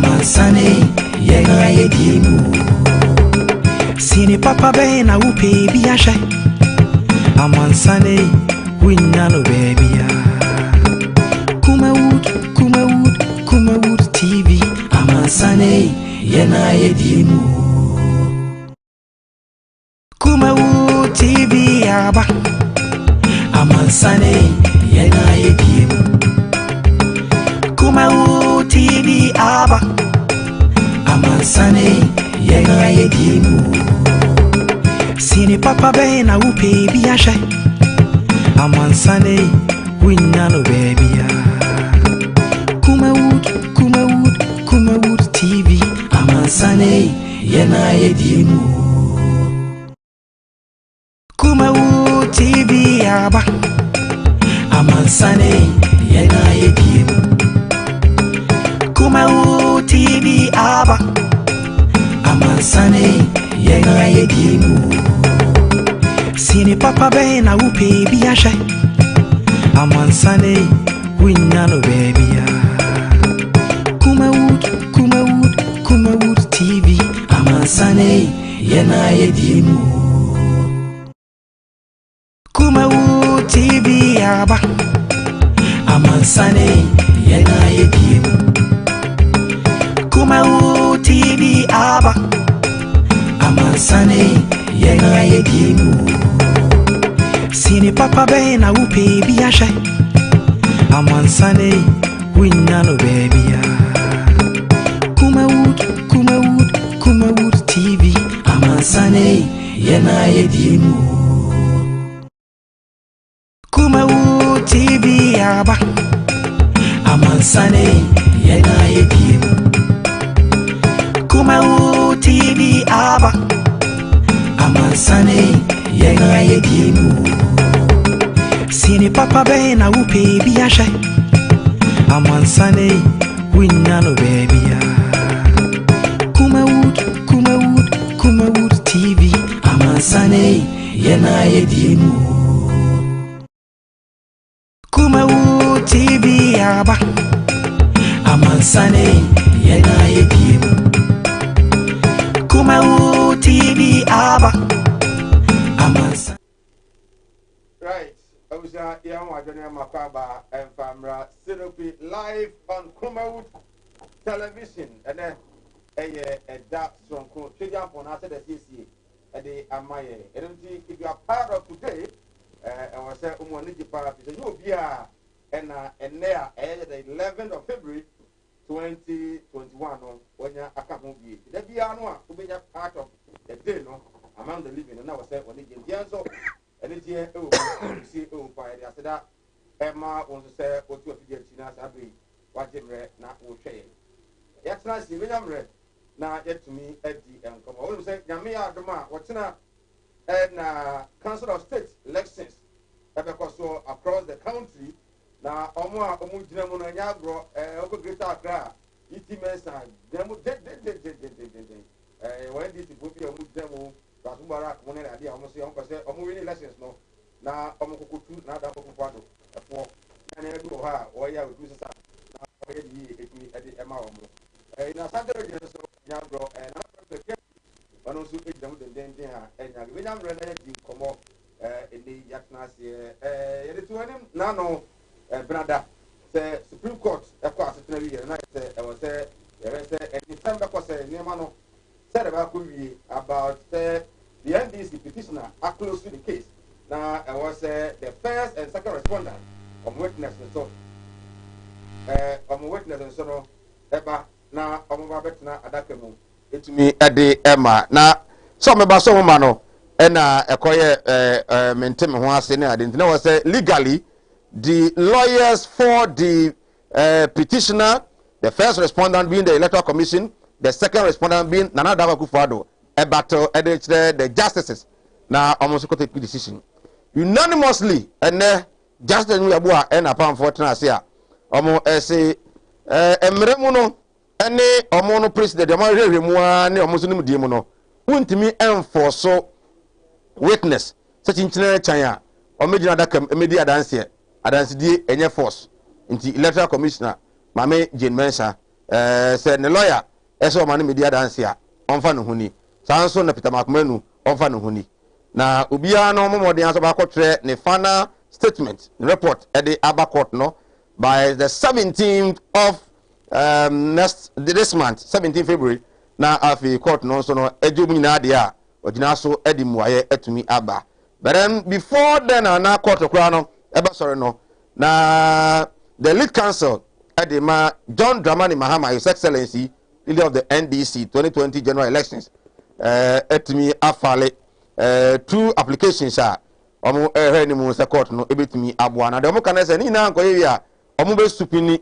Amansane yena yedimu Sini papa be na upe biashe Amansane winnano baby ya Kumawood TV Amansane yena yedimu Kumawood TV aba Amansane yena yedimu Kumawood TV aba Amansane yena yedimu Sini papa be na upe biashe Amansane winnano baby ya Kumawood TV Amansane yena yedimu Kumawood TV aba Amansane yena yedimu Kumawood TV aba Amansane yena yedimu Sini papa be na upe biashe Amansane winnano baby ya Kumawood TV Amansane yena yedimu Kumawood TV aba Amansane yena yedimu Kumawood TV aba Amansane yena yedimu Sini papa be na upe biashe Amansane winnano baby ya Kumawood TV Amansane yena yedimu Kumawood TV aba Amansane yena yedimu Kumawood TV aba Amansane yena yedimu Sini papa be na upe biashe Amansane winnano baby ya Kumawood TV Amansane yena yedimu Kumawood TV aba Amansane yena yedimu Kumawood TV aba Amansane. Right, I was here watching Makaba and Famra Siropi live on Kumawood television and then a dark strong coat. Take up on after the CC at the Amaye. And if you are part of today, I was saying, you will be and there the 11th of February 2021 when you are coming here. There be to be a part of the day among the living. And I was saying, when you get so, and it's here, see, by the after that, Emma wants to say, what you have to get Sabi, what you read, not will share. Yes, nice, William read. Now, yet to me, Eddie and come on. Say, Yamia Doma, what's now? And Council of State elections because so across the country. Now, Omo Omujamuna Yagro, over Greater Accra, Itimensa, Demo, when did it be a Mujamo, Rasumara, Monena, the almost Omo elections, no. Now, Omokutu, now that Okupado, for Canada, or ya with Mrs. At the Emma. In a Saturday, Yagro, and I also pick them with the Dendia, and William Renner, come up in the Yaknas, Nano, brother, the Supreme Court, across the year, and I was there, and in December, was a Nemano said about the NDC petitioner are close to the case. Now, I was the first and second respondent of witness and so. Witness and so on. Now, I'm about Adakamu. It me at the Emma. Now, some about some mano, and a quiet maintain once in I didn't know, say legally, the lawyers for the petitioner, the first respondent being the Electoral Commission, the second respondent being Nana Dawa Kufado, a battle at the justices. Now, almost got a decision unanimously, and Justice Muyabua and upon fortune, almost say, Emremuno. Any omono president the man remua ne omosunim diemono wontimi enforce witness such in China or media dakam media adanse die enye force inti electoral commissioner mame Jane Mensa say ne lawyer eso ma ne media dance a onfa no huni sanso na Peter Makumenu onfa no huni na obia no momode aso ba kwotre ne final statement report at the Abba court no by the 17th of this month 17 February na afi court no so no ejum nyina de a ogina so edi muaye atumi aba but then before then na court kura no eba sorry no na the lead counsel Edema John Dramani Mahama, His Excellency, leader of the NDC 2020 general elections, etimi afale 2 applications are omo ni mu se court no ebetimi aboa na de omo kana se ni na anko ye a omo be supini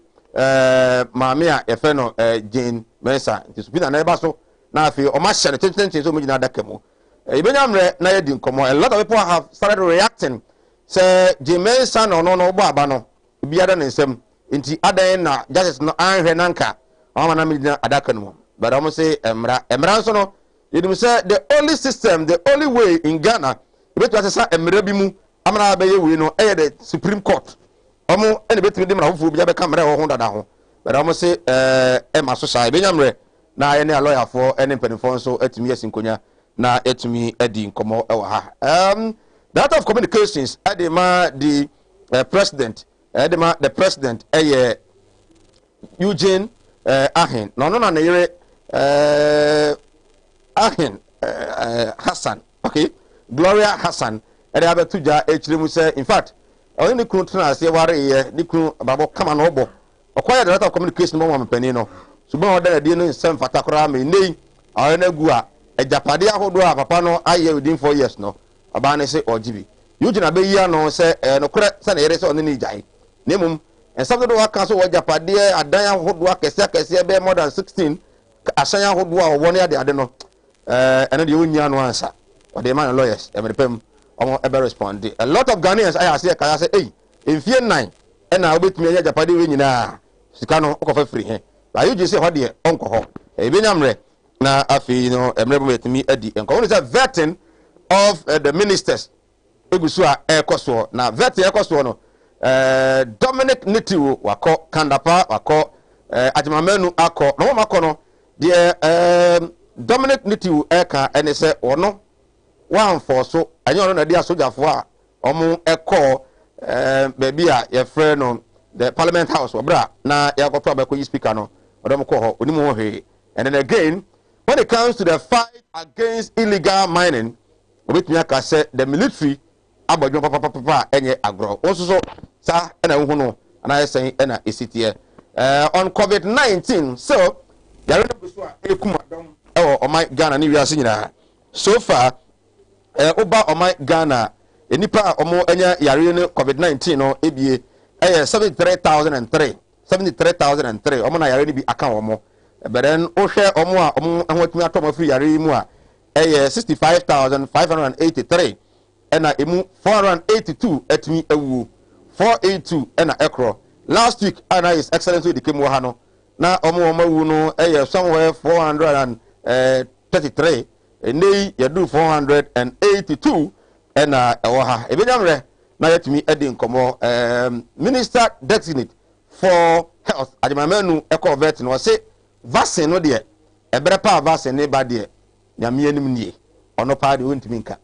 maame a efe no Jane Mensa nti supina na eba so na afi omo hye ne tenten so mo gina daka mu ebenyamre na ye di nkomo. A lot of people have started reacting say Jane Mensa no bo aba no biada ne nsem inti adan na justice no anhwe nanka ama na medina adaka no but am say emra so no yedim say the only system, the only way in Ghana betu asesa emra bi mu amana ba ye we no the Supreme Court omo ene betu dem na hofu bi be kamera ho dada ho but am say ema so sai benyamre na ye ne lawyer for ene penifo so atumi asinkonya na atumi adi nkomo e wa ha that of communications adema the president the president Eugene Ahin no na yere Ahin Hassan, okay, Gloria Hassan have tuja echiremu say in fact only kunu tena ase ware ye ni kunu babo kama no obo okwaya the lot of communication mo mpani no sugbon oda de no nsem fatakora me nei na gu a ejapade ahodo a papa no aye within 4 years no aba ne say ogibi Eugene abeyi ano say no kure say na yere say oni ni jai nemum and something do aka so wajapade adan ahodo akese be more than 16 asan ahodo a woni ade ade no and the union no answer or the man lawyers everypem ever respond. A lot of Ghanaians I say hey in fear 9 and I wait me Japade we nyina sika no ko free he but you just say what the onko ho e be nyamre na afi no emre bo etimi adi enko won say vetting of the ministers egusu a ekoso na vetting ekoso no Dominic Nitiu wako Kandapa wako Ajimamenu ako no mako no the Dominic Nitiu eka ene se ono one for so anyo no na dia sojafo a omo eko baby a ye friend no the Parliament House obra na ya go to abeko speaker no odom ko ho onimu ho he. And then again when it comes to the fight against illegal mining obetumi aka say the military abodwo papa enye agro also so sa na hu no na say na esitie on COVID-19 so yare no buso a ekumadom o my Ghana ni wiase nyina so far oba o my Ghana enipa omo enya yare no COVID-19 no ebie 73,003 omo na yare ni bi aka omo but then o hwe omo a omo ahotumi atoma free yare mu a 65,583 ena emu 482 etimi ewu 482 ena ekro last week ana His Excellency the kemu ha no na omo wu no somewhere 433 enei yadu 482 ena ewo ha ebenyamre na yetimi edi nkomo minister designate for health Ajimamenu eko vet no say vaccine no de ebere pa vaccine ne ba de nyame anim nie ono pa de wontimi nka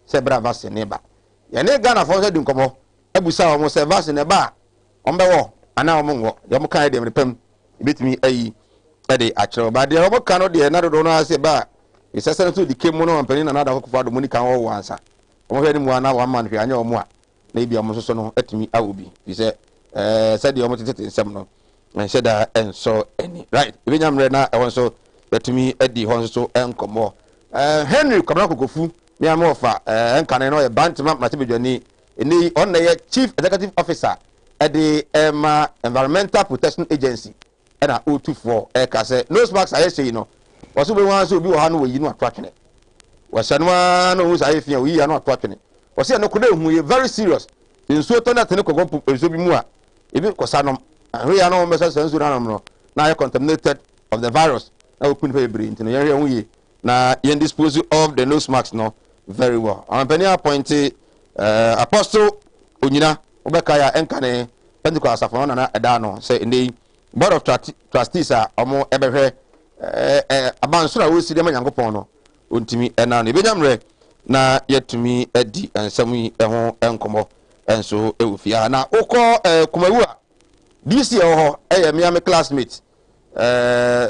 se bra vaccine ne ba ya ne Ghana for say di nkomo ebusa omo se vaccine ne ba ombewo ana omo ngo yo mo kan de mrepam ebetimi ayi ede akere ba de omo kan no de na do no ase ba isese to di kemu no ampani na na da kokofo do moni kan wo wansa omo hwe ni mu ana wa man hwe anya omo a na ibi omo so no etimi awobi bi se said the omo tete nsem no and said that and so any right ebenyamre na e won so etimi edi hon so enkomo Henry Kwabena Kokofu me am ofa enkan no e bantima mate bedwani eni on na ye chief executive officer at the environmental protection agency and a O24 ka say no sparks I say no was be wan so bi wo ha no yi no atwatwene wasanwa no hu sai fia wi ya no atwatwene was say no koda hu ye very serious nsuo to na tene kogo nsuo bi mu a ebi kosanom we ya no mesa nsuo na no na ye contaminated of the virus na okun pe bri ntino ye hu ye na ye dispose of the nose marks no very well ampani appointed apostle onyina obeka ya enkane Pentecost afọ na eda no say ndey board of trustees a omo ebehwe abansoro a wosi dem Nyankopon no ontimi ena no ebenyamre na yetumi adi ensam yi ho enkomo enso ewufia na ukọ Kumawu a this year ho me classmate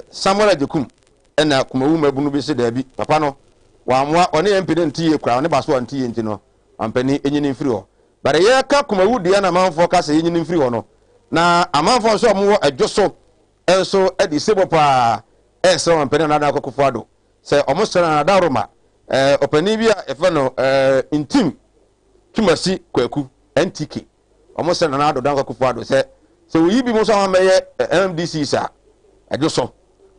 Samuel Ajekum ena Kumawu mabunu bi se da bi papa no wa moa one empire ntiye kura one baso ntiye nti no ampani enyini mfiri ho bare ye ka Kumawu dia na manfo ka se enyini mfiri ho no na amanfo so mo adwoso enso edi sebo pa enso ampani na da akokofo ado se omo sere na da roma opani bi a efe no intim Kimasi Kwaku NTK omo sere na da akokofo ado se oyi bi mo so ameye MDC sa adwoso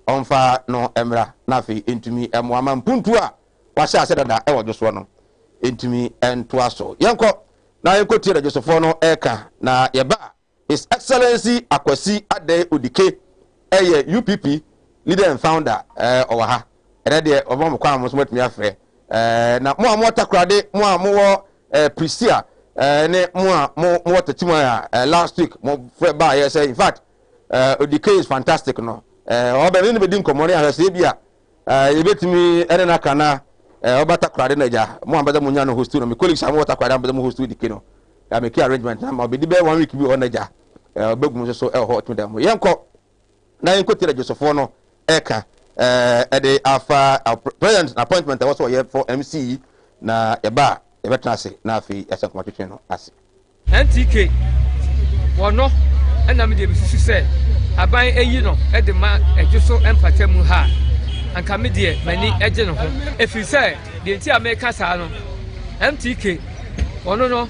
onfa no emra na fe entumi emo amampuntu a wahye ase dada e wodwoso no entumi ento aso yenko na yenko tie adwosofo no eka na yeba His Excellency Akwasi Ade Odike eye UPP leader and founder owa ha de obom kwa mo so matumi afre na mo takrade mo Prisia ne mo tatima ya last week mo fre ba ye say in fact Odike is fantastic no obe ni be din komori a se bia yebetimi ene na kana obata krade na ja mo ambada mo nya no host no me colleagues am water krade ambada mo host Odike no ya make arrangement na ma be di be 1 week bi on na ja begum so hot dem yenko na yenko tire Joseph no eka de afa president appointment was for MC na eba ebetrase na afi yasanko twetwe no ase NTK wono na me de bisusu se aban eyi no e de ma ejuso empatemu ha anka me de mani eje no ho efi se de nti America sa no MTK wono no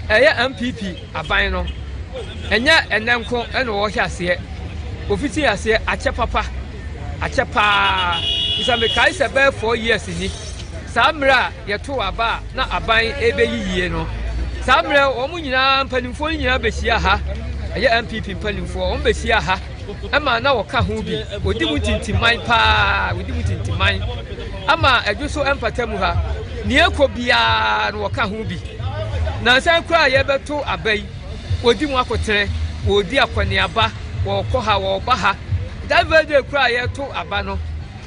eye MPP aban no enya enenko ene wo hye ase ofiti ase ache papa ache pa isa me kai se be 4 years ni samra yeto aba na aban ebe yiye no samra wo mu nyina mpanimfo nyina behia ha eye MPP mpanimfo wo behia ha ama na wo ka ho bi odi mu tintiman pa odi mu tintiman ama adwoso empatamu ha ni ekobia no wo ka ho bi na san kura ye beto abai odi mu akotere odi akwaniaba wo koha wo baha davide kura ye to aba no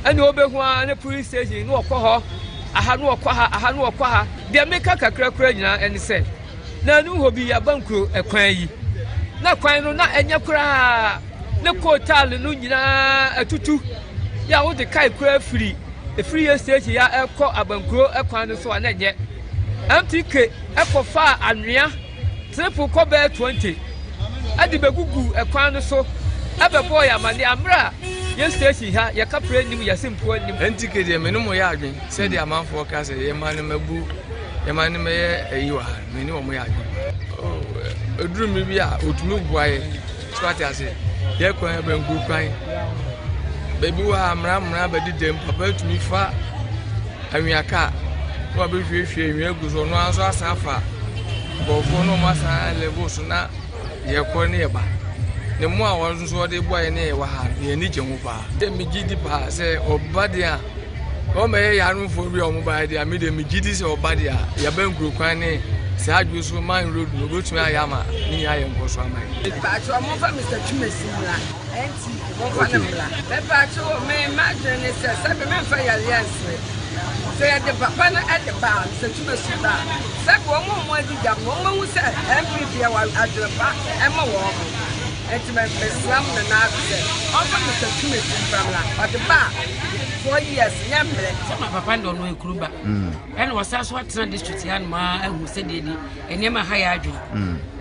ene obehu an police station no koho aha no koha aha no koha de meka kakra kura nyina ene se na nu hobi abankuro ekwan yi na kwan no na enya kura ne kotal no nyina atutu ya wo de kai kura free free station ya ekọ abankuro ekwan no so na enye MTK ekofa anwea triple kobe 20 adi begugu ekwan no so abebo ya mane amra ye station ha ye kapre nim ya simpo nim NTK de menum ya adwen se de amanfo ka se ye mane mabu ye mane me eyiwa meni wo mo ya adwen oduru mi bi a otumi buaye swati ase ye kwan bengu kwan bebi wa amra bedi dem papa tumi fa anwiaka wa be hwehwe nwi aguso no aso asafa bofo no masa level so na ye ko ne ba ne mo a won so de boy ne wa ha ye ni gemu pa de mi gidi pa se obade a o me ya ru fo bi o mo ba de mi de mi gidi se obade a ya ban guru kwan ne se aguso man road no go tumi ayama ni ya ye nko so amai ba cho mo fa Mr. Chumesi la enti mo fa na la be ba cho me imagine se be me fa ya alliance say the papa na at the bar se Chumesi ba se ko mo adi jam mo mo se MPP wa adrepa e mo wo enti me Islam na se o fa Mr. Chumesi famla at the bar 4 years nyamre sama papa ndo no ekuruba ene wasa so atena district ya ma ehu se de ni enema ha ya adwo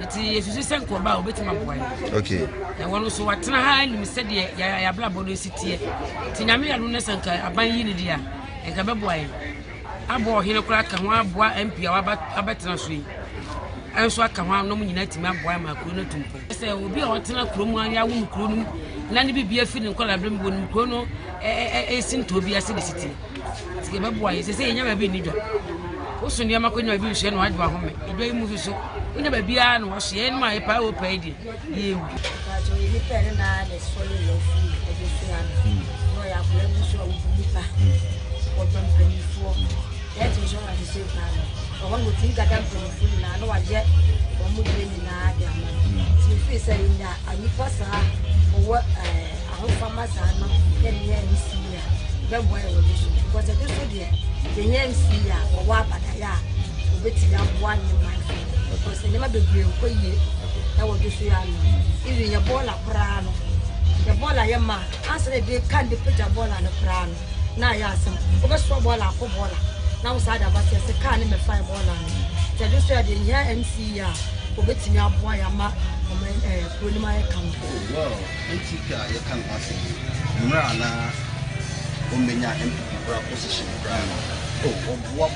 enti yesusu se nko ba obetima boy okay na wono so watena ha ni se de ya bla bodo sitie ti nyame ya no ne sanka aban yi ni dia enka be boy abo hene kura ka ho aboa MP abetena so yi enso aka ho no nyina timi aboa ma kuro no tumpo se obi a watena kuro mu anya wo kuro no na ne bibia fi ne nkola brem bo no kuro no sinto bi ase de city ti be boa yi se yenya ba bi ni dwa wo so ne makonya bi hwe no adwa ho me edwa mu fi so nya ba bia no wo hye no ma e pa o pa di ye wu so yi pere na le so le fi e de fi an no ya ko le mu so wo fu pa o don pe fo yet is on the same time o wa mo tin ga dan pe fu na no wa je o mo de ni na dia ma ti fi se nya ani pa sa what I farmers are not getting MC. The boy was a good idea. The MC or what, but I am waiting up 1 in my phone because they never be real for you. That was just even your ball of prano. The ball I am man. Answer they can't put a ball on the prano. Now, yes, over straw ball or footballer. Now, side of us, a can in the 5 ball on. The district in here MC. Waiting up why I'm not putting my account. Well, MC, you can't pass it. Murana, Omenia, MPP position. Oh, what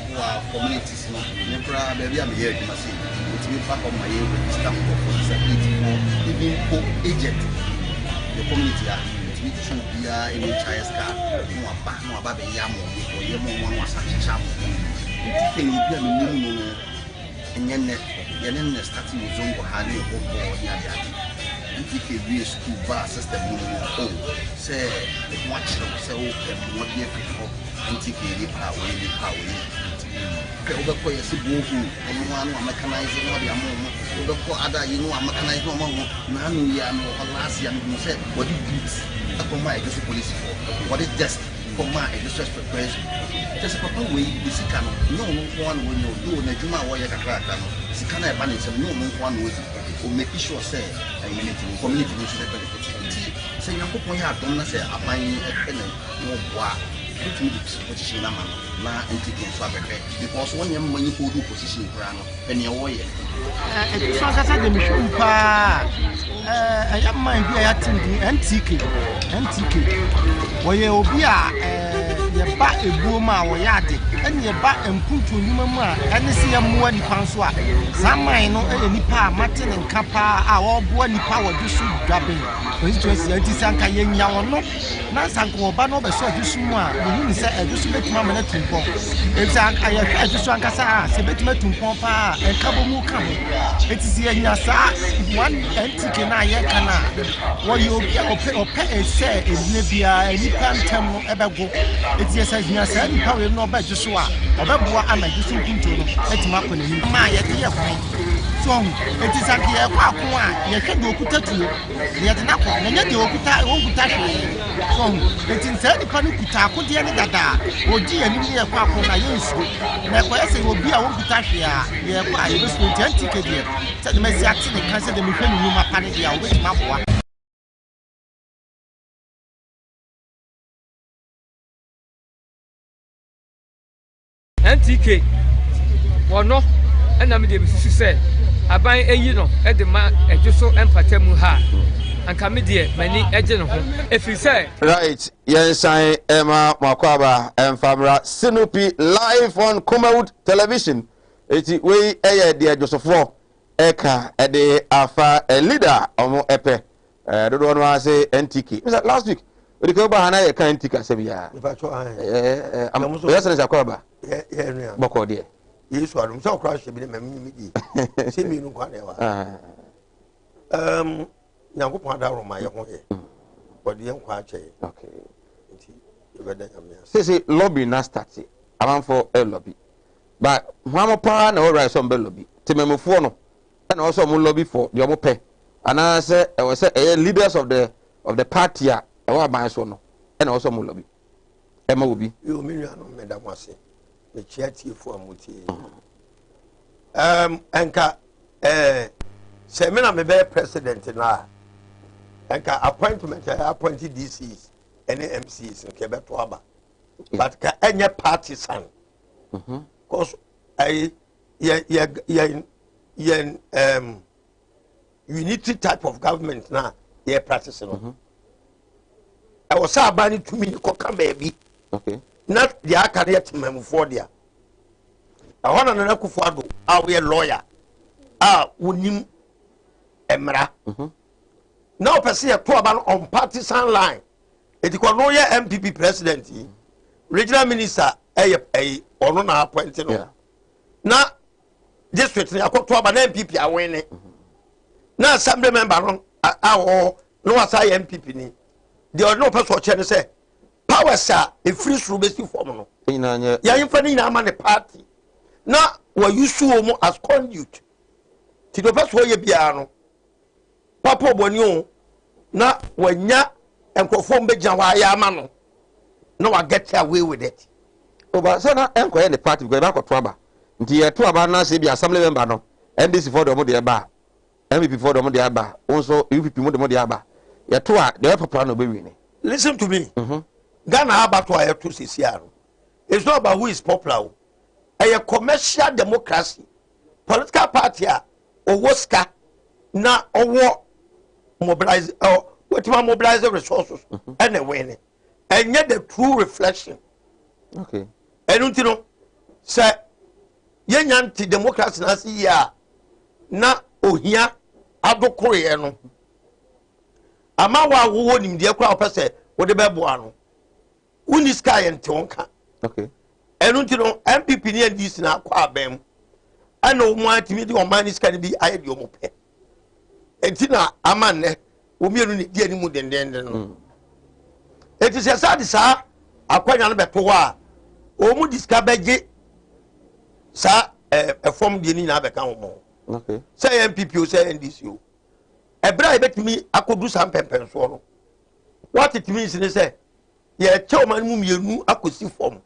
communities, Nebra, baby, I'm here to see. It's me back on my ear with the stamp for disability for even co-agent. The community are to be true, we are in a child's car, no about the Yamo, or Yamo, one was such a chap. It's a new and then starting with Zongo Hali or Yadi. And if you school bar system, say, watch them, so what year before, and take a power. Over a Sibu, one mechanizing or the amount, over other, you know, I'm mechanized no more. Nanu Yam or last year, you said, what it beats upon my police for, what it just for my disrespect. Just a papa way, the Sikano, no one will know, do Najuma Waya Kakaka, Sikana Banis, and no one will make sure, say, a community benefit. Say, Yapoya, don't say, I'm buying a penny, no bois, which means position a man, now and taking Swabek, because one young money who do position Grano, and your way. It's not as I am I am my antique, where you'll be a back a boomer or yard, and your back and put to Numama, and see a more than Francois. Some mine no any pa, Martin and Kappa, our boy power to shoot grabbing. Which was the Sanka Yang no, Nansanko, Bano, the short to Suma, the Unisa, and just make Mamma to pump. Exact, I just want to say, Sebet to Pompa, and Kabomu coming. It is the Yasa, one antique and I can. What you'll be or pay a share in Libya, and you can't tell me about go. It's yes, as you said, you probably know about Joshua, or Babua, I'm a using to let him up in my idea. So it is a clear one, you can go to you. Yet an apple, and yet you won't touch me. So it is said, Panukuta, put the other data, or dear, and you are on I use. Never will be a one to touch here. Yeah, I was with 10 ticket here. Said the Messi acting and cancel the Muffin Yuma panic here with Mapua. NTK, well, no, and I'm the said, I buy a at the man, and just so empatemu ha, and come here, many agent. If you say, right, yes, I am Makwaba and Famra Sinopi live on Kumawood television. It's way a dear Joseph Eka, a day afa a leader or epe. I don't want to say NTK. Was that last week? We go by a kind of Sevilla. If I try, I'm also a Kwaba. Yeah, Boko dear. Yes, I'm so crushed to be a see me no one ever. Now, go point out on my own way. But the young quite okay. Say, lobby not started. I'm for a lobby. But Mama Pan or right some lobby. Timemo and also more lobby for the Omope. And I said, I was leaders of the party. I want my son, and also more lobby. Emma will be. You mean, Madame Wassy. The charity for Muti. Anka, Semina may be president now. Anka appointment, I appointed DCs, any MCs in Quebec to Abba. But any partisan. Because unity type of government now, they're practicing. I was so banning to me, come baby. Okay. Not the Akariat Memofordia. I want to know Kufado, our lawyer. Unim Emra. Now, Persia Tuaban on partisan line. It was no year MPP president, regional minister, or no appointed. Now, district, I got Tuaban MPP are winning. Now, assembly member, no aside MPP. There are no person say. Power sir, a free through form. Ya infani na man the party. Now, what you show as conduit. To the first way you be ano. Papa Bonio, na wanya enkrofo mbegina wa ya ama no na wa get away with it oba so na enko the party go ba ko to aba nti ye to aba na se bi assembly member no NDC for the mo de ba MVP for the mo de aba also UPP mo de mo de aba ye to a the papa no be wi ni. Listen to me. Ghana about to have to CCR. It's not about who is popular. A commercial democracy, political party, or Woska, na or mobilize or what mobilize the resources and a winning. And yet the true reflection. Okay. And you know, say, young anti democracy na see ya na ohia ado Korea no. Ama wa wo nim de akwa opese wo de bebo ano. Uni sky ente wonka. Okay. Enu ntino MPP ni NDC na akwa abem. Ana o mu atimi de o man sky bi aye de o mo pe. Enti na amanne o mienu ni de animu dendenden no. Eti se sa de sa akwanya no beto wa o mu diska beje sa form de ni na be kan wo. Okay. Say MPP o say NDC o. Ebra ebetimi akodu sam pempen so no. What it means is say ye chairman mu mienu akosi form.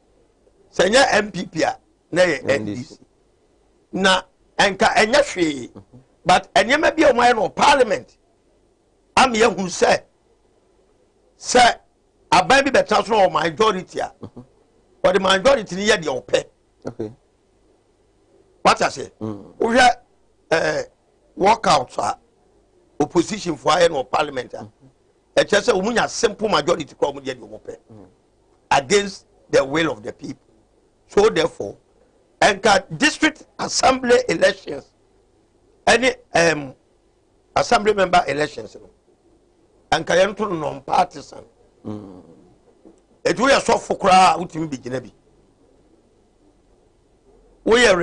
Say nya MPP a na ye NDC. Na enka enya hwe but enyema bia o man no parliament am ye hu say aban bi beta so o majority a or the majority ni ye de ope. Okay. What I say? We walkout opposition for no parliament. It just a simple majority come against the will of the people. So therefore, and district assembly elections, any assembly member elections, and can non-partisan. It will so for crowd ultimate beginning. We are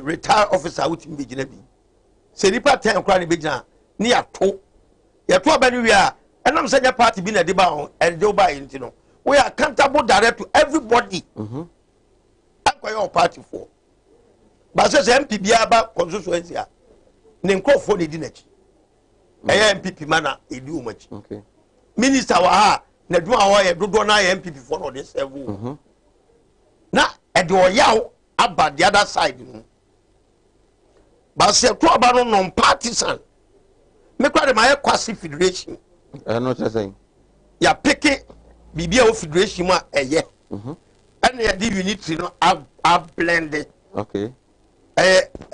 retired officer ultimate beginning. Se nipa 10 kra ne begina ne yato abani wi a enam senya party bi na de ba on and do ba enti no we are accountable direct to everybody akwa your party for ba se MP bia ba constituency a ne nkofo ne di nachi MPP mana edi umachi okay minister wa ha na du a ye dodo na MPP for no de serve na e de oyaw aba the other side no. But se to aba no non-partisan. Me kwa de my kwasi federation. I know what you're saying. Ya pick bibia o federation ma eye. And ya di unity no a blended. Okay.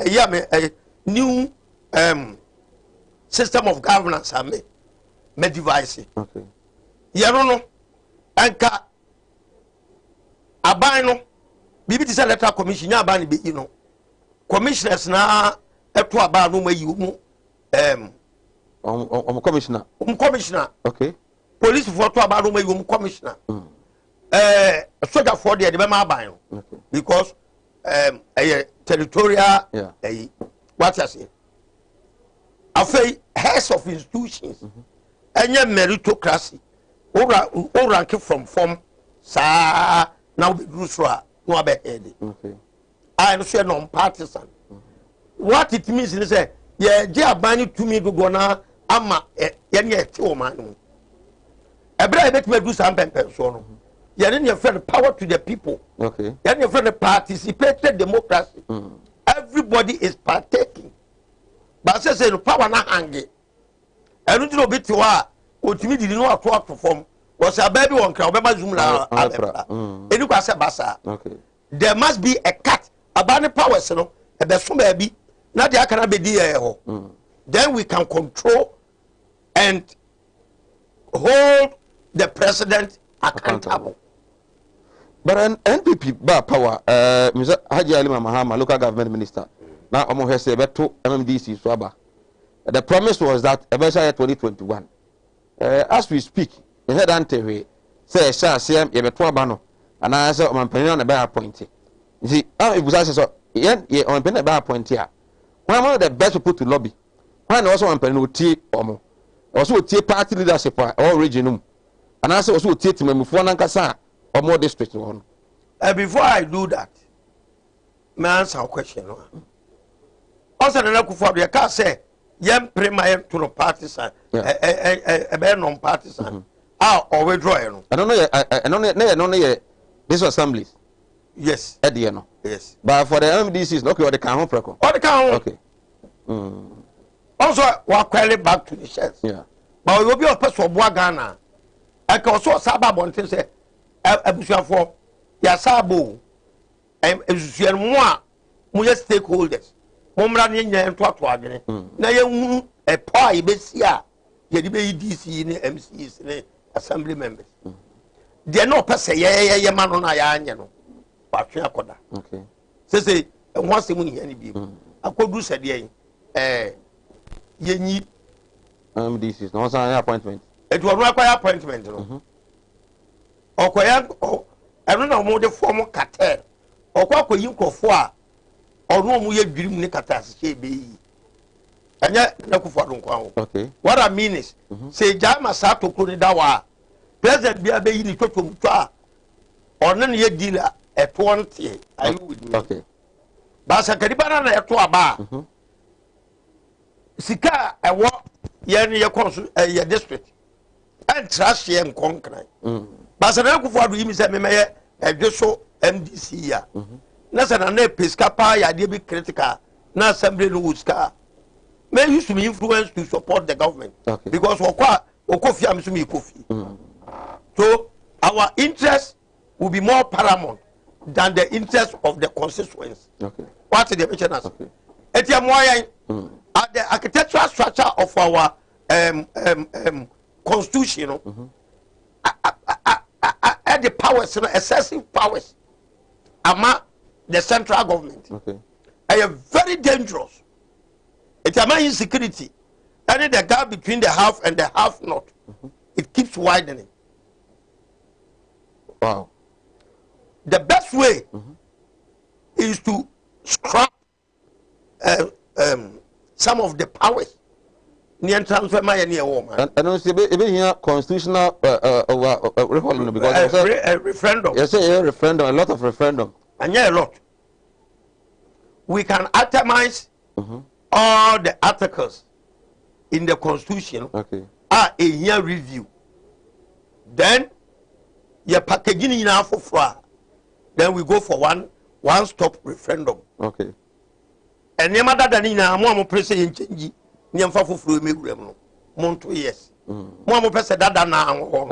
Yeah me new system of governance me device. Okay. Ya no anka aban no bibi ti say electoral commission ya aban be no. Commissioners na eto aba no mayi mu commissioner commissioner okay police for to aba no mayi mu commissioner soldier for there be ma aban okay because territorial what I say afei heads of institutions enye meritocracy o rank from form sa now be rusra no be head okay I no say non-partisan. What it means is say, yeah, they are banning to me to go na ama yenye ti man no. Ebra bet me do some pempen so no. Yen your friend power to the people. Okay. Yen your friend participated democracy. Everybody is partaking. But say no power na hangi. Enu ti no bit wa otimi di no ato form. Was a baby one crowd be zoom la abra. Enu kwa se basa. Okay. There must be a cut about the powers, you know, a best baby, not the Akana be then we can control and hold the president accountable. But an NPP bar power, Mr. Haji Ali Mahama, local government minister, now Omo has said to MMDC Swaba. The promise was that eventually 2021. As we speak, the head ante say, Sir, CM, Yabetwabano. And I said, I'm penny on a better point. You see, it was also, yeah, on penny better point here. One of the best people to lobby. One also on penny tea or more. Also, tea party leadership or regionum. And I also tea to me before Nankasa or more district one. Before I do that, may I answer a question. Also, the local for the car say, yem prema to no partisan be non partisan or withdraw no I don't know this assemblies yes no yes but for the MDCs okay or the can home preko or the can okay also wa kwele back to the shares but we will be a person boa Ghana e ka so saba bonten say abusuafo ya sabo ezusuan mu a mu ye stakeholders mo mra ne nya ento ato adwene na ye hu e po a ibesi a ye di be DC ne MCs ne assembly members de no pese ye ma no na ya anye no wa twe akoda okay say won se mu ni ya ni bi akodu se de ye nyi MDCs no say appointment it was not quite appointment no okoya eno na mo de form cartel okwa yin kofo a ono mu ye dwirim ni kata se be yi anya na kufo adon kwa ho okay what I mean is say jama sa to kro ni dawa president bia be yi ni totom twa ono ne ye deal e to ntie ayi with me okay ba sa kadibana na e to aba sika ewo ye ne ye konsu ye district and trash ye nkonkran ba sa na kufo ado yi mi se me meye edweso MDC ya na sa na peska pa ya de be critical na assembly no wuska may use to influence to support the government because okofi am so me kofi so our interest will be more paramount than the interest of the constituents okay what the mention as okay etiamoyan at the architectural structure of our constitution at the powers excessive powers ama the central government okay are very dangerous. It's a insecurity and the gap between the half and the half not it keeps widening. Wow. The best way is to scrap some of the powers near transfer my near woman. And also even here constitutional because referendum. Yes, a referendum, a lot of referendum. And yeah, a lot. We can itemize all the articles in the constitution are a year review. Then your packaging in our for then we go for one stop referendum. Okay. And near mother than in our mom president change near for flu me mon 2 years. Mom president that now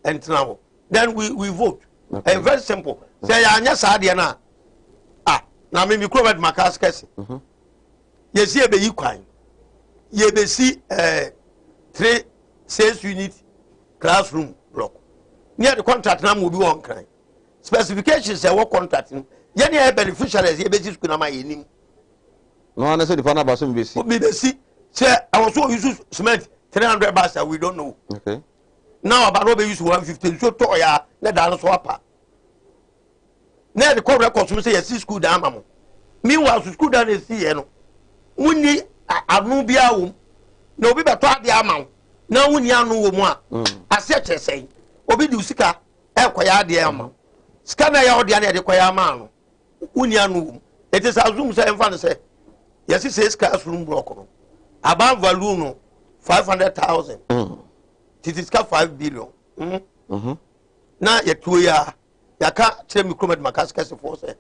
and now. Then we vote. And very simple. Say anya sadiana. Na me mi Robert Makaskes ye see be yikwan ye be see 3 6 unit classroom block near the contract na mo bi won kran specifications e wo contract ye ne beneficiaries ye be see school na ma yenim no ana say the final baso be see say I was so use cement 300 bars we don't know okay now about no be use 150 so to ya na dan so apa na the correct record say yes school da amamo meanwhile school da na see no woni anu bia wo na obi beto ade amawo na woni anu wo mu a ase kyesɛn obi di usika ekoya ade amawo sika na ya ode ade ekoya amawo woni anu wo it is assume say en fan say yes say classroom block no about value no 500,000 it is 5 billion na ye tuo ya yaka kire mi Kumawood Makaskes for say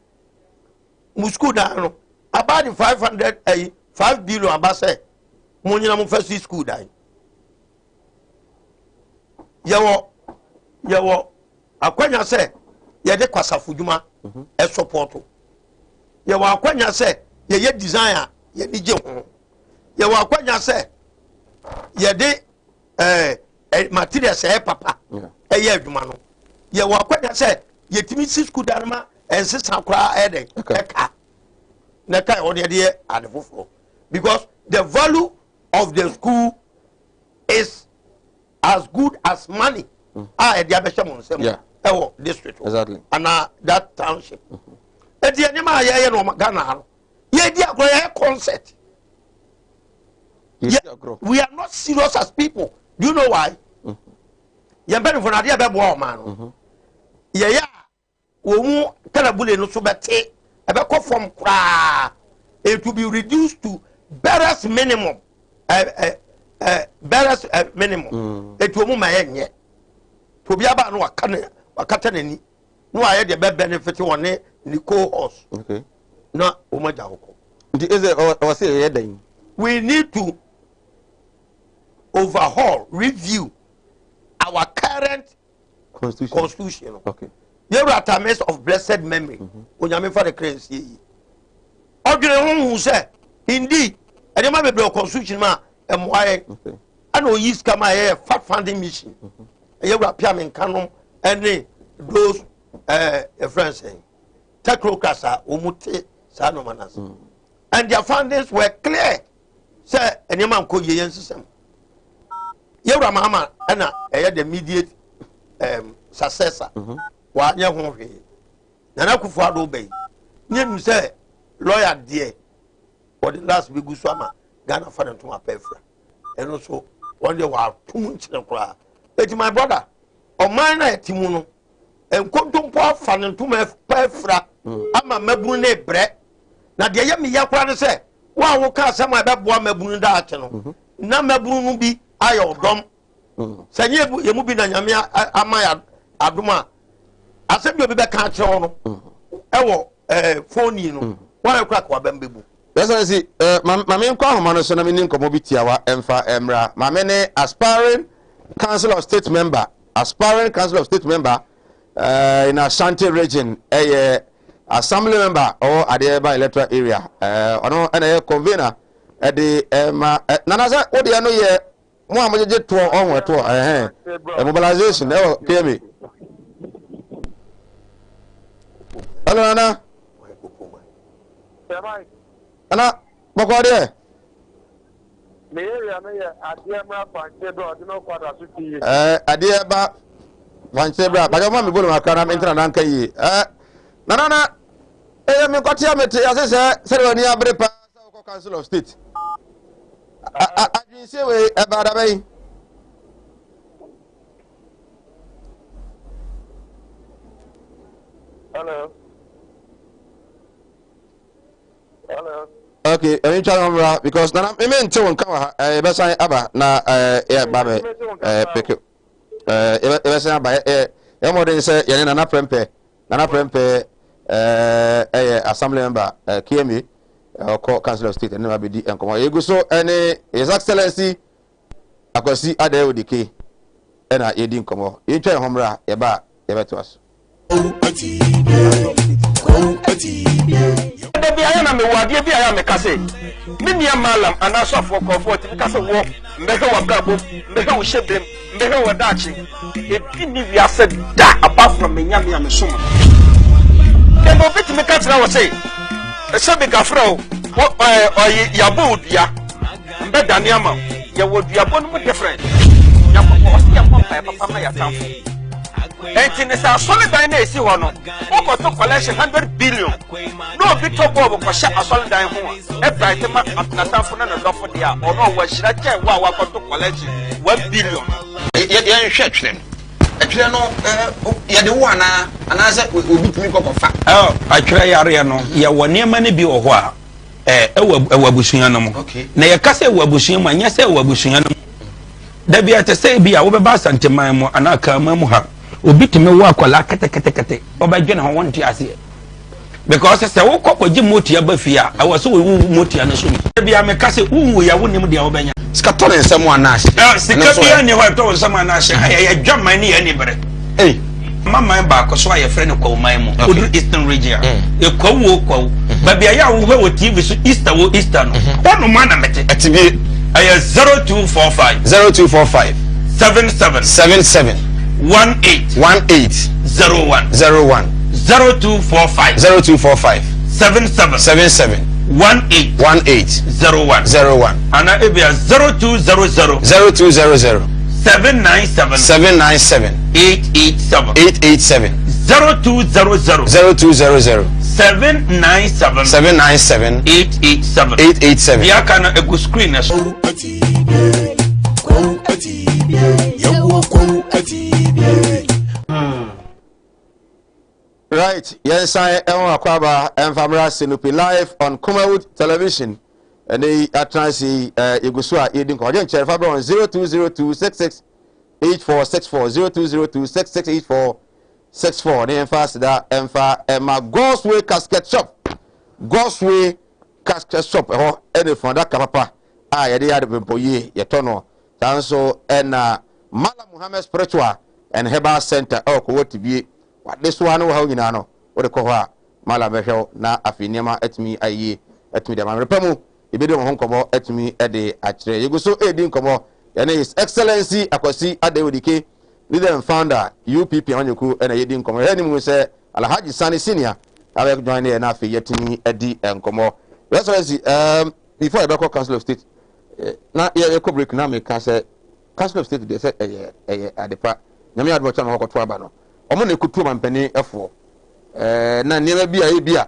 musku da no about 5 billion abase mo nyina mo first school da yewo akwanya say ye de kwasafo djuma e support yewo akwanya say ye design ye ni je ho yewo akwanya say ye de materials e papa e ye adwuma no yewo akwanya say yetimi school darma ensesa kra eden eka na kai odi ade adefofo because the value of the school is as good as money e dia be shemo nsem ewo district exactly and that township e dia nyama ye no Ghana no ye dia akro ye concert we are not serious as people. Do you know why? Ye be for na dia be bo o man no ye ya wo mu kanabule no so bete e be ko from kra it to be reduced to barest minimum barest minimum etu mu ma yenye to bia ba no wakata nani no aye de be benefit woni ni co-host okay na o ma jawoko is it or say ye dan we need to overhaul review our current constitution okay there are times of blessed memory onyame for the crazy yi odwene hu say indeed ene ma be constitution ma emwaye okay and o use kama ye fat funding mission ye wura pia men kanom ene those friends saying technocrats omuti sa no manas and their findings were clear say ene ma nko ye system ye wura mama na the immediate successor wa nye ho hwe nana kufu ado be nyem say lawyer there for the last week usama Ghana for them to my pefra and also one day wa tum nchire kra eti my brother o man na etimu no enkontom po afa ne to my pefra ama mabunu na bre na de ye me yakra ne say wa wo ka asem abeboa mabunu da ache no na mabunu no bi ayo dom sanye ye mu bi na nyame amaya adoma asem bi obi be ka ache no ewo phone no wa ekra kwa bambebu. Yes, I see. Mame kwa homa no so na me nin komo bitiawa emfa emra. Mame ne aspiring Council of State member in Ashanti region, assembly member or Adeba electoral area. Ono na convener at the nanaza odi ano ye mo amoje to on to mobilization hear me. Hello Nana. Ana boko de me area me Adiema Panchebra odino kwada suti Adieba Panchebra ba joma me bolu makana me ntina nan kai nana me kwatia mete asese se woni abre pa sa Council of State adwin se we e ba da bai Hello. Okay, I try because now I mean to one come best aba na yeah babe pick best aba more than say yana na prempe assembly member KMA or Council of State and never be di enkomo you go so any his excellency akwasi ade odike na yedi enkomo you try homra ye ba to us bi ayana me wade bi ayana me kase me nia malam anaso afo comfort me kase wo mbeke wa brabo mbeke wo shebrem mbeke wo dachi e bi ni wi ase da apart from me nya me so mo ke no bit me ka tira wo say e se be gafra o yabo dua mbe dani ama ya wo dua bo no mo different ya ko o ya mo papa ma ya tamfo enti ne sa solid dan na esi ho no o to collection 100 billion no bi to bob ko sha solid dan ho e bright ma atnata fo na no fo dia o no wa shira che wa ko to collection 1 billion ye hwe twere atwere no ye de wo ana se obi tumi kokofa atwere yare no ye wone ma ne bi wo ho a ewabusunya no mo na ye kase ewabusunya ma nya se ewabusunya no da bi atese bi a wo be ba santeman mo anaka mamu ha obi teme wo akola kete obadwe na ho wonte ase because se wo kokoji motia ba fia awo so wo motia na so mi bia me kase unwu ya wo nim dia wo benya sika to ne nsem anase sika bia ne ho to nsem anase ya dwaman ne ya ni bere mama ba ko so ya frɛ ne kwa man mu odu eastern region e kwa wo ba bia ya wo ho TV so easter no ono ma na mete atibi aya 0245 0245 77 18 01 0245 77 18 01 ana ebia 0200 797 887 0200 797 887 ya kana ego screen na so right yes I am akwaba and family Sinupi live on Kumawood television ɛne atransi yeguso a yɛdi nkɔmɔ ɔgye nkyɛn fa bɛ wɔn 0202668464 0202668464 ne yɛmfa aseda ɛmfa ɛma Godsway casket shop Godsway casket shop ɛhɔ ɛne fɔndaka papa a yɛde yɛade pɛmpɔ yie yɛtɔ no saa nso ɛna Mala Muhammad spiritual and herbal center Kumawood TV wade so ano ha nyina no wode kɔ hɔ a Mala bɛhwɛ na afi nneɛma atumi ayie atumi de ma repamu ibedi ho nkɔmɔ atumi ɛde akyerɛ yegu so edi nkɔmɔ yɛne his excellency Akwasi Adewodike leader and founder UPP Anyoku ɛna yedi nkɔmɔ yɛne mu sɛ Alhaji Sani Senior abɛ join ne na afi yɛtumi adi nkɔmɔ excellency before I back council of state na yɛ break na me ka sɛ council of state de sɛ ɛyɛ adepa nyame adbo cha no hɔkɔto aba no ɔmo na ekutu mampani ɛfo na nneɛma bi a ebia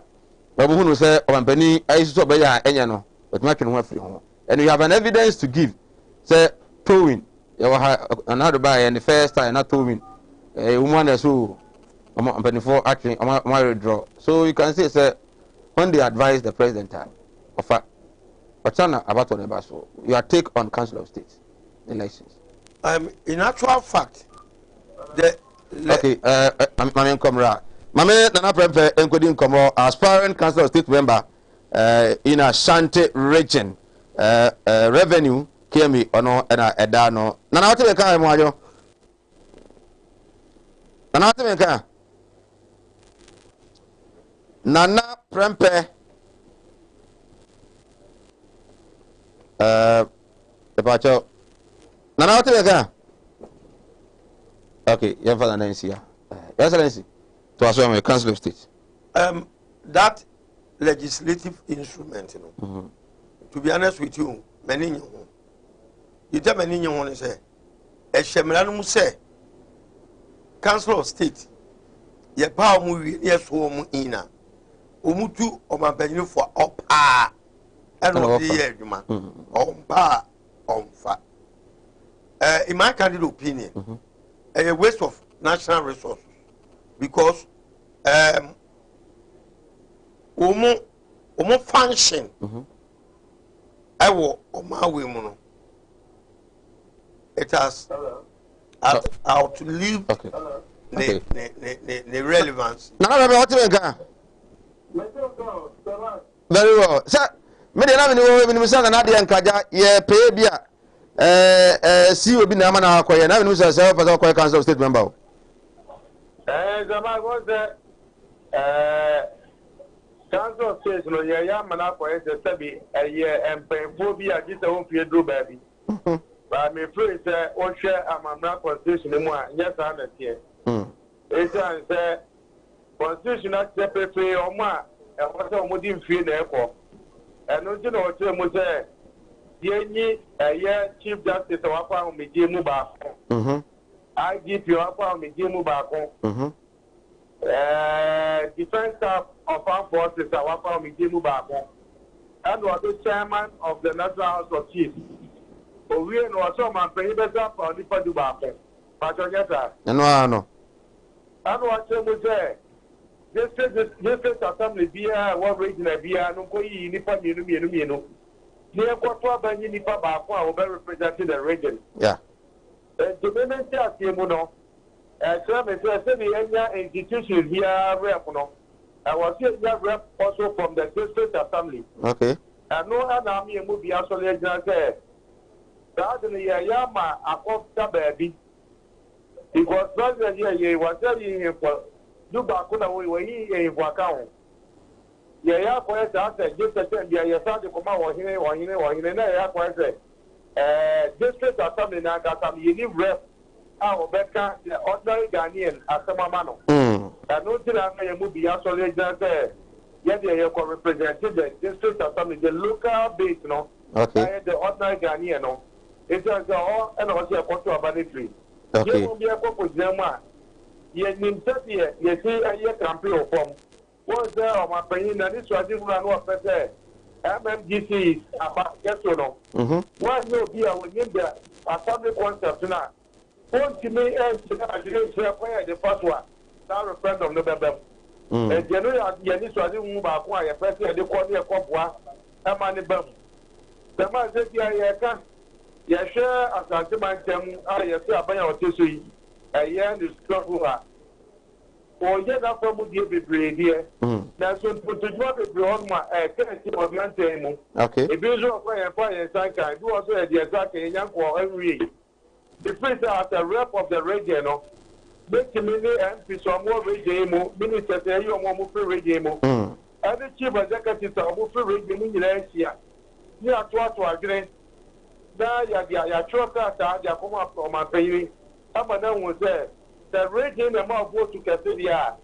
ɔbo hunu sɛ ɔmampani ayisuso ɔbɛyɛ a ɛnyɛ no ɔtuma twene ho afiri ho and we have an evidence to give sɛ towing yɛwɔ ha anado ba yɛ the first time na towing woman na so ɔmo mampani atwe ɔmo withdraw so you can say sɛ when they advise the president of Ochana about on the so your take on council of state elections. In actual fact, okay, Mame Komra. Mame Nana Prempe encoding Komo aspiring council of state member in Ashanti region revenue Kemi ono ena edano. Nana wate meka mwajo. Nana wate meka. Nana Prempe Pacho Nana wate meka. Okay, your father Nancy. Excellency, to assume a council of state. That legislative instrument, you know, to be honest with you, many you tell many you want to say, a Shemelanum say, council of state, your power movie, yes, home ina, Umutu or my venue for up and what the year, man, on bar, on fat. In my candid opinion, a waste of national resources because omo function I will on my way it has outlive the relevance. Very well, sir. Me dey na me ni me say na dey nkaja ye pay bia see obi na ma na akoye na me say say for akoye council of state member. Zama was council of state no ye ya ma na akoye say sabi empemfo bi a gise won fie dro ba bi. Ba me free say o hwe amamra constitution mu a yes na tie. Esan say constitution na sepepe o ma e ko say o mo di fie na ekọ. Eno ti no tire mu say yenyi chief justice wa kwa meje mu ba ko. IGP wa kwa meje mu ba ko. Defense staff of armed forces wa kwa meje mu ba ko. And was the chairman of the National House of Chiefs. We no so man pay better for the for the ba ko. But yes sir. No. And what you say this assembly bia what region bia no ko yi ni pa mienu. They got to have any papa who will represent the region. Yeah. The women say, Muno, some institution here, rep. I was here, rep also from the district assembly. Okay. And no army movie actually say that in the Yama, a costa baby. Because president here was telling him for Dubakuna, we were here in Wakao. Yeah, for us, just a time, yeah, started to come out here, district assembly now got some unique rep. Our Becca, the ordinary Ghanaian, as a mamano. And no thing I move be actually just there. Yet they are represented the district assembly, the local base, no, okay, the ordinary Ghanaian, no. It's just all and also a quarter of a tree. Okay. You will be a couple of them. Yet, in 30 years, you see a year campaign form. Was there on my opinion, and this was even what I MMGC is about yes or no. Why no be I will name the assembly concept now. Won't you me and the first one? Now referendum November. And January, Yanis was in Mumba, a person, the corner of Copua, a money bum. The man said, "Yeah, you share as a man can. I say, I buy your tissue. A year is struggle. Or yet, after we give it here. Now, so to drop it beyond my currency of Lantemo. Okay. If you show fire and sanka, do also a diazac and young for every. The prince as a rep of the region. Make me MP some more region, minister, you are more free region. And the chief executive are more free region in Asia. You are to agree. Now, you trust that you come up from my baby. I'm a known was there. The region amount vote to Castilla.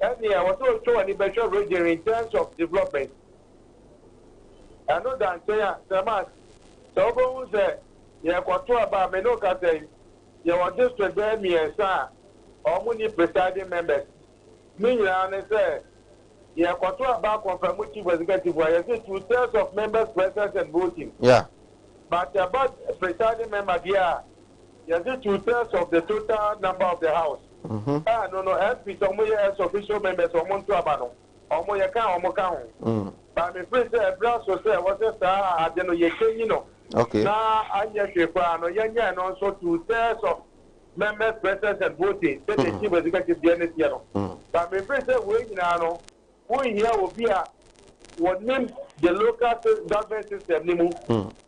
And I was also an better region in terms of development. I know that the man, so who said, you have got to about Menoka saying, you are just to bear me and son, or money presiding members. Meanwhile, I said, you have got to about confirmative executive, where I say 2/3 of members present and voting. Yeah. But about presiding member here, you see 2/3 of the total number of the house. No, MP, some as official members of Montuabano, or Moyaka, but my friend said, Brass was there, was a star, I don't know, you know. Okay. Now, I just Yanya, and also 2/3 of members present and voting. Then the chief executive, the but my friend said, we now, we here will be a what name the local government system,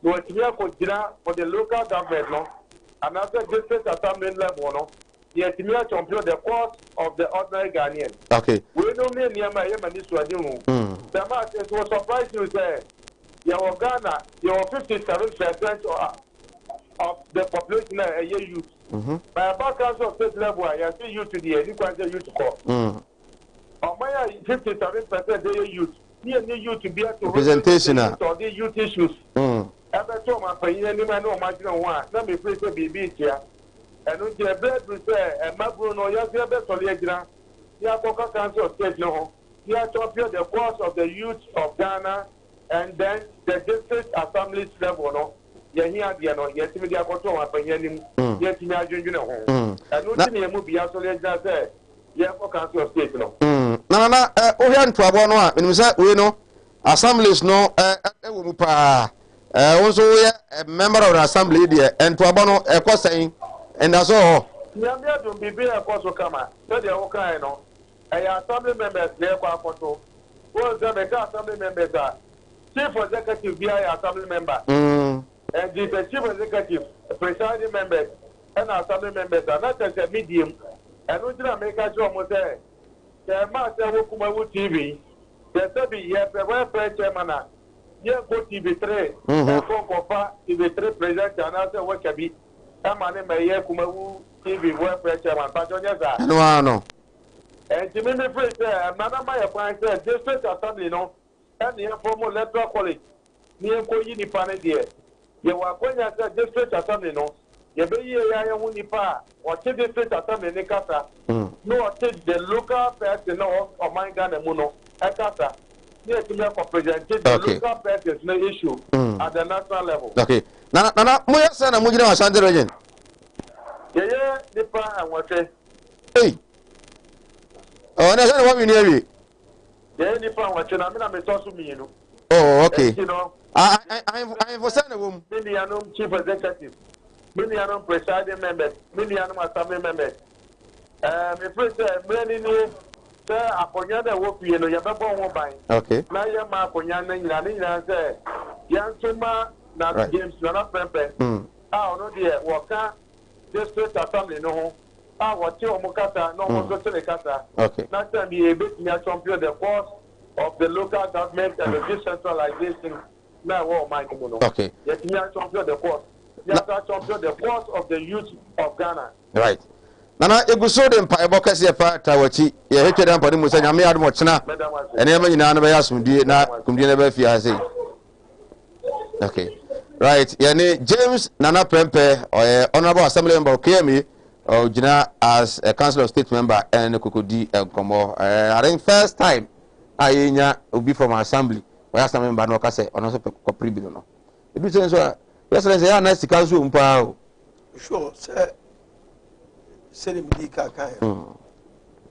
what we are for the local government, no, and after district assembly level, no. Yet, me to compare the cost of the ordinary Ghanaian. Okay. We don't need near my Yemen this one. The mass it was surprising to say, you are Ghana, you are 57% of the population a year youth. By about council of state level, I see you to the education youth call. On my 57% they youth. Near youth to be able to presentation or the youth issues. Ever told my friend, any man no marginal one. Let me pray to be here. And when you have to say, and my Bruno, you have to Soliagra, you have to cancel state no. You have to appear the course of the youth of Ghana and then the district assembly level. No, you hear the no, yes, me, they are going to happen. Yes, me, I join you know. And no, you move beyond Soliagra, say, you have to cancel state no. No, we are to Abono, and we say, we know, assemblies no, also we are a member of the assembly there, and to Abono, a course saying. And that's all. Yamia don't be a course of Kama. So they are okay, no. I assembly members there for photo. What's the assembly members are? Chief executive be assembly member. And the chief executive, presiding members, and assembly members are not as a medium. And we didn't make a job with there. The master of Kumawood TV, the Sabi, yes, the welfare chairman. Here go TV3, TV3 president, and after what can be. My name is Kumawood TV welfare chairman. No. And to me, my friend said, Madam Maya Pine said, district assembly, no, and the informal electoral college, near Koyini Panadia. You are going to district assembly, no, you be here, Unipa, or take district assembly in Kasa, no, take the local person of my Ghana Muno, at Kasa. Yes, to me, for presenting the local person, no issue at the national level. Okay. Nana, Moya Sana Mujina was under again. Yeah, the pan and what say? Hey. Oh, that's what we near you. Yeah, the pan what I'm going to talk to me, you know. Oh, okay. You know, I'm for sending a woman. Million chief executive, million presiding members, million assembly members. My friend said, many new. Sir, Aponya the work you know, you have a buying. Okay. Now, your Maponya, and say, young Tuma. Now, James, you are not prepared. No, dear, Waka, district assembly, no. What you Mokata, no one goes to the Kata. Okay. Next time, be able to compare the cost of the local government and the decentralization. Now, my community. Okay. Yes, you have to compare the cost. You have to compare the cost of the youth of Ghana. Right. Nana, episode in Pibocas, Tawachi, you hate them for the Musa, I may add much now. And never in another Yasum, dear, not come never if you say. Okay. Right, yani James Nana Prempe, or Honorable Assembly Member KME, or Jina as a Council of State member and Kukudi and Komo. I think first time I will be from our assembly. Why Assembly Member no Kase, or also Copribido. If you say so, yes, I say, I nice to council umpao. Sure, sir. Selim Dika Kaya.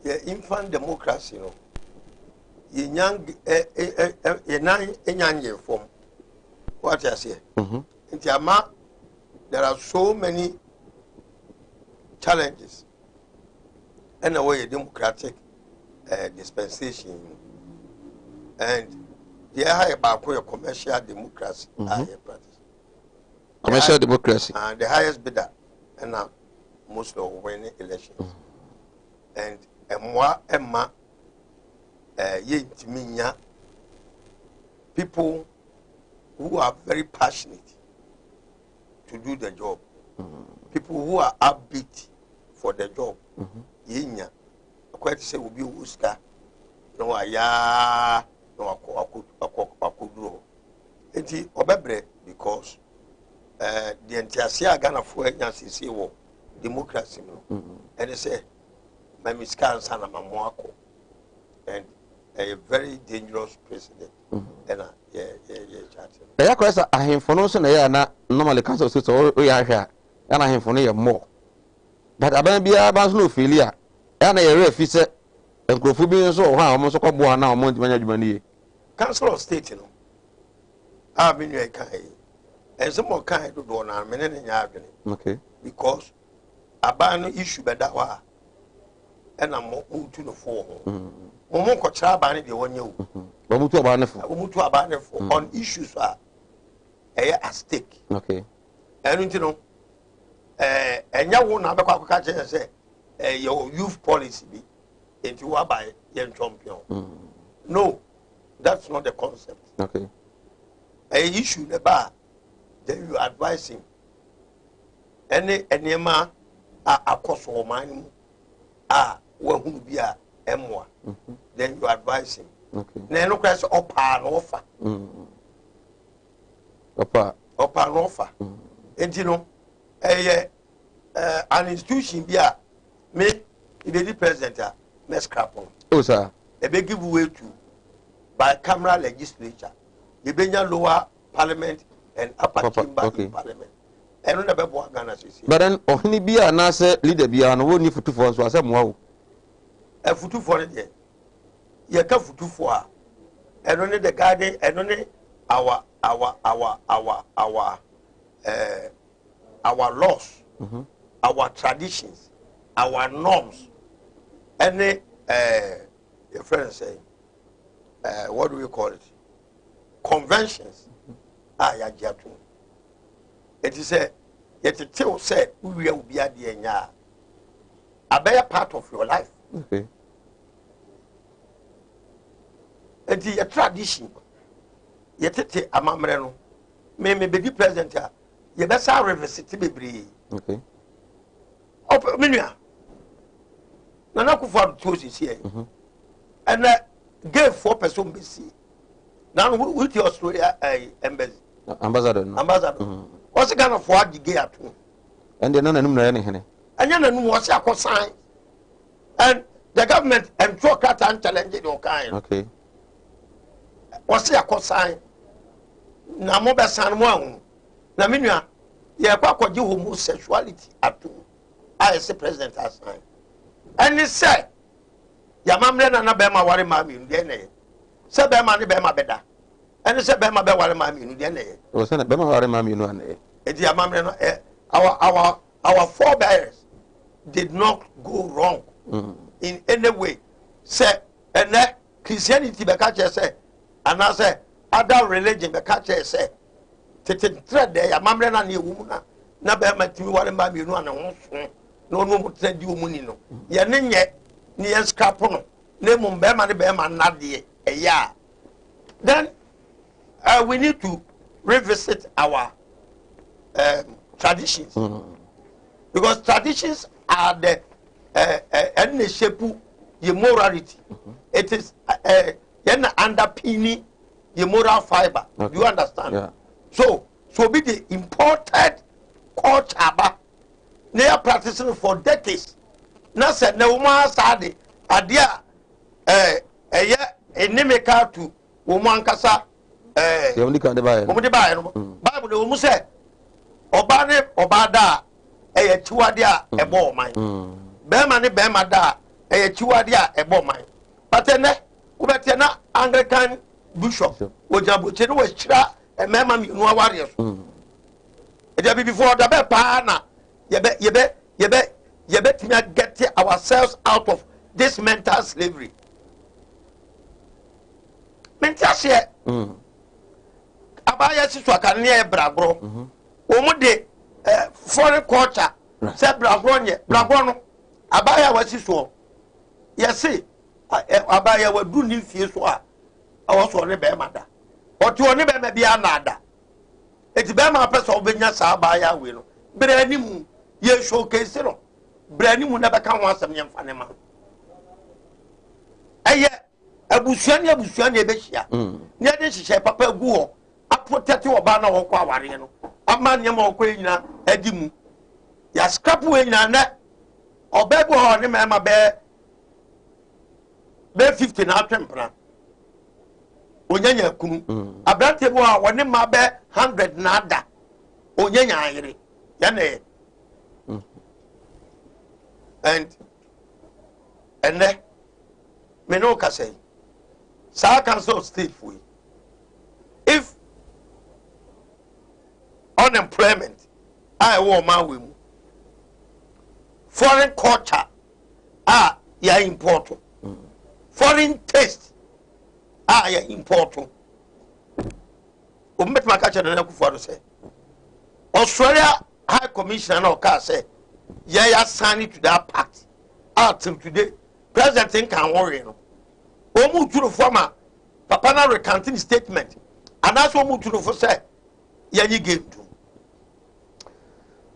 Yeah, infant democracy, no. Ye young, a young form. What I say? In Tiama, there are so many challenges and a way democratic dispensation and the high about commercial democracy. Commercial democracy. And the highest bidder and now most of winning elections. And moi Emma people who are very passionate to do the job. People who are upbeat for the job. Yenya. Quite say will be Uska. No aya no akudro. Enti obebre because the entire Ghana for agency wo democracy no. And they say my miscan sana mamwako and a very dangerous president. And yeah, question I him for no so na normally council so we are here and I him for no more. But abia ba no failure. And a refi say enkrofo bi so ha omo so kwabo na omo ntimanya dwumani ye. Council of State no. Ah me nu e kan yi. And some more kind do na me ne nya adwene. Okay. Because aba no issue be da wa. And I'm to no for. Omo ko tra aba ne de wonye o. Omutu aba ne fo. Omutu aba ne fo on issues are at stake. Okay. And you know enya wo na be kwa ka che say your youth policy be into what by young champion. No, that's not the concept. Okay. A issue the bar, then you advise him. Any man a cost or mine who be a M1. Then you advise him. Okay. Then no question upper and offer. Upper and offer. And you know, an institution be a me, the president, me scrap on. Oh, sir. They be give way to bicameral legislature. The Benya lower parliament and upper chamber in parliament. And on the Bebo Ghana. But then, only be a nasa leader be an only for 2 for us was a more. A for 2 for it. You come for 2 for. And only the garden and only our laws, our traditions, our norms. Any your friends say, what do we call it? Conventions. Ya jatu. It is a yet a tale said we will be at the end. A better part of your life. Okay. It is a tradition. Yet a mamreno. May be the president. You best have revisit be. Okay. Up Minia. Nana Kufa is here. And gave 4 person BC. Now with your Australia embassy. Ambassador. What's the kind of what you get at? And then none anything. And you know what's your sign. And the government and Trocrat and challenge your kind. Okay. What's your sign? Namoba San Wang. Naminia, you are quite homosexuality at all. I as the president has signed. And he said, Yamamre and Abema worry mammy in DNA. Said Bema and Bema better. And he said Bema be worry mammy in DNA. Was a Bema worry mammy no one. It's Yamamre, our forebears did not go wrong in any way. Say, and that Christianity be catch say, and I say, other religion be catch say, thread there, Yamamre and you woman, Nabema to worry mammy no one. No trade you money no. Ya nenye ni scrap no. Ne mo be ma na de ya. Then we need to revisit our traditions. Because traditions are the any shape your morality. It is underpinning your moral fiber. Okay. You understand? Yeah. So be the imported culture they are practicing for decades. Now said no woman study idea enemical to woman kasa you only can buy Bible the woman say obane obada chiwade a ebo man bema ne bema da chiwade a ebo man but ne ubete na Anglican bishop ojabuche no wachira e mema mi no aware so e dey before the be pa na ye be to get ourselves out of this mental slavery. Mental share. Abaya si so aka ne e brabro. Omo de foreign culture. Say brabro nye, brabro no. Abaya wasi so. Yesi abaya wadu ni fie so a awoso ne be mada. Otu oni be me bia nada. Eti be ma pesa obenya sa abaya we no. Bere ni mu ye showcase no. Bere ni mu na be ka ho asem ye mfa ne ma. Eye abusuani ebe hia. Ne de hihye papa gu ho. A protect oba na wo kwa aware no. Ama ne ma okwa nyina adi mu. Ya scrap we nyina na obebu ho ne ma be 50 na atwempra. Onyanya kunu. Abrante bo a woni ma be 100 na ada. Onyanya ayire. Ya na and me no ka say sa council state for you. If unemployment I want my women foreign culture ya important foreign taste ya important o met ma ka chana na kufuado say Australia High Commissioner no ka say ya sign to that pact until today president can worry no omu turu former papa na recanting statement and that's omu turu for say ya yi game to.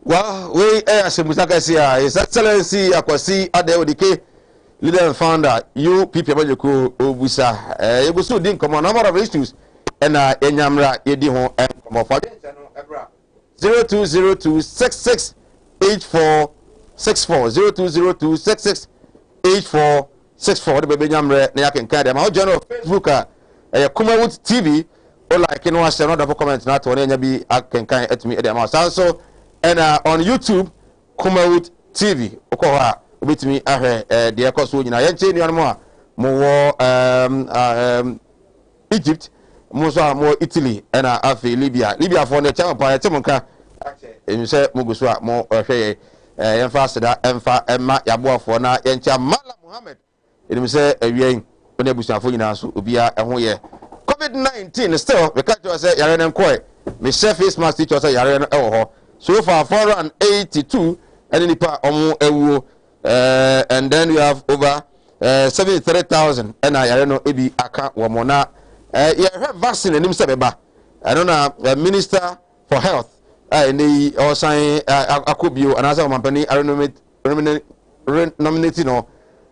Well, we Ashemusaka here, His Excellency Akwasi Adeodike, leader and founder, you people Bajoku Obusa, Ebusu didn't come on number of issues, and Enyamra Yediho and come off 0202-668464, 0202-668464, the baby Yamre, Nayak and Kadam, our general Facebook, Kumawood TV, or like you know, I shall not comment not on any be I can kind at me at the mouse also. And on YouTube, Kumawood TV. Okoha, with me, the Echo Soon, I ain't changing more. Egypt, more Italy, and Libya. Libya for the channel by Timonka. And you say Muguswa, more faster, Emma Yabua for now, and Mala Muhammad. It will say a year when they bush for you now, so Ubia and Hoye. COVID-19 still, because you say Yaren Koi, Miss Face Master teacher say Yaren Oho. So far 482 and in the and then we have over 73,000 and I don't know ebi aka wamona have vaccine and himself. I don't know Minister for Health in the or sign Akubio and as a company I nominated no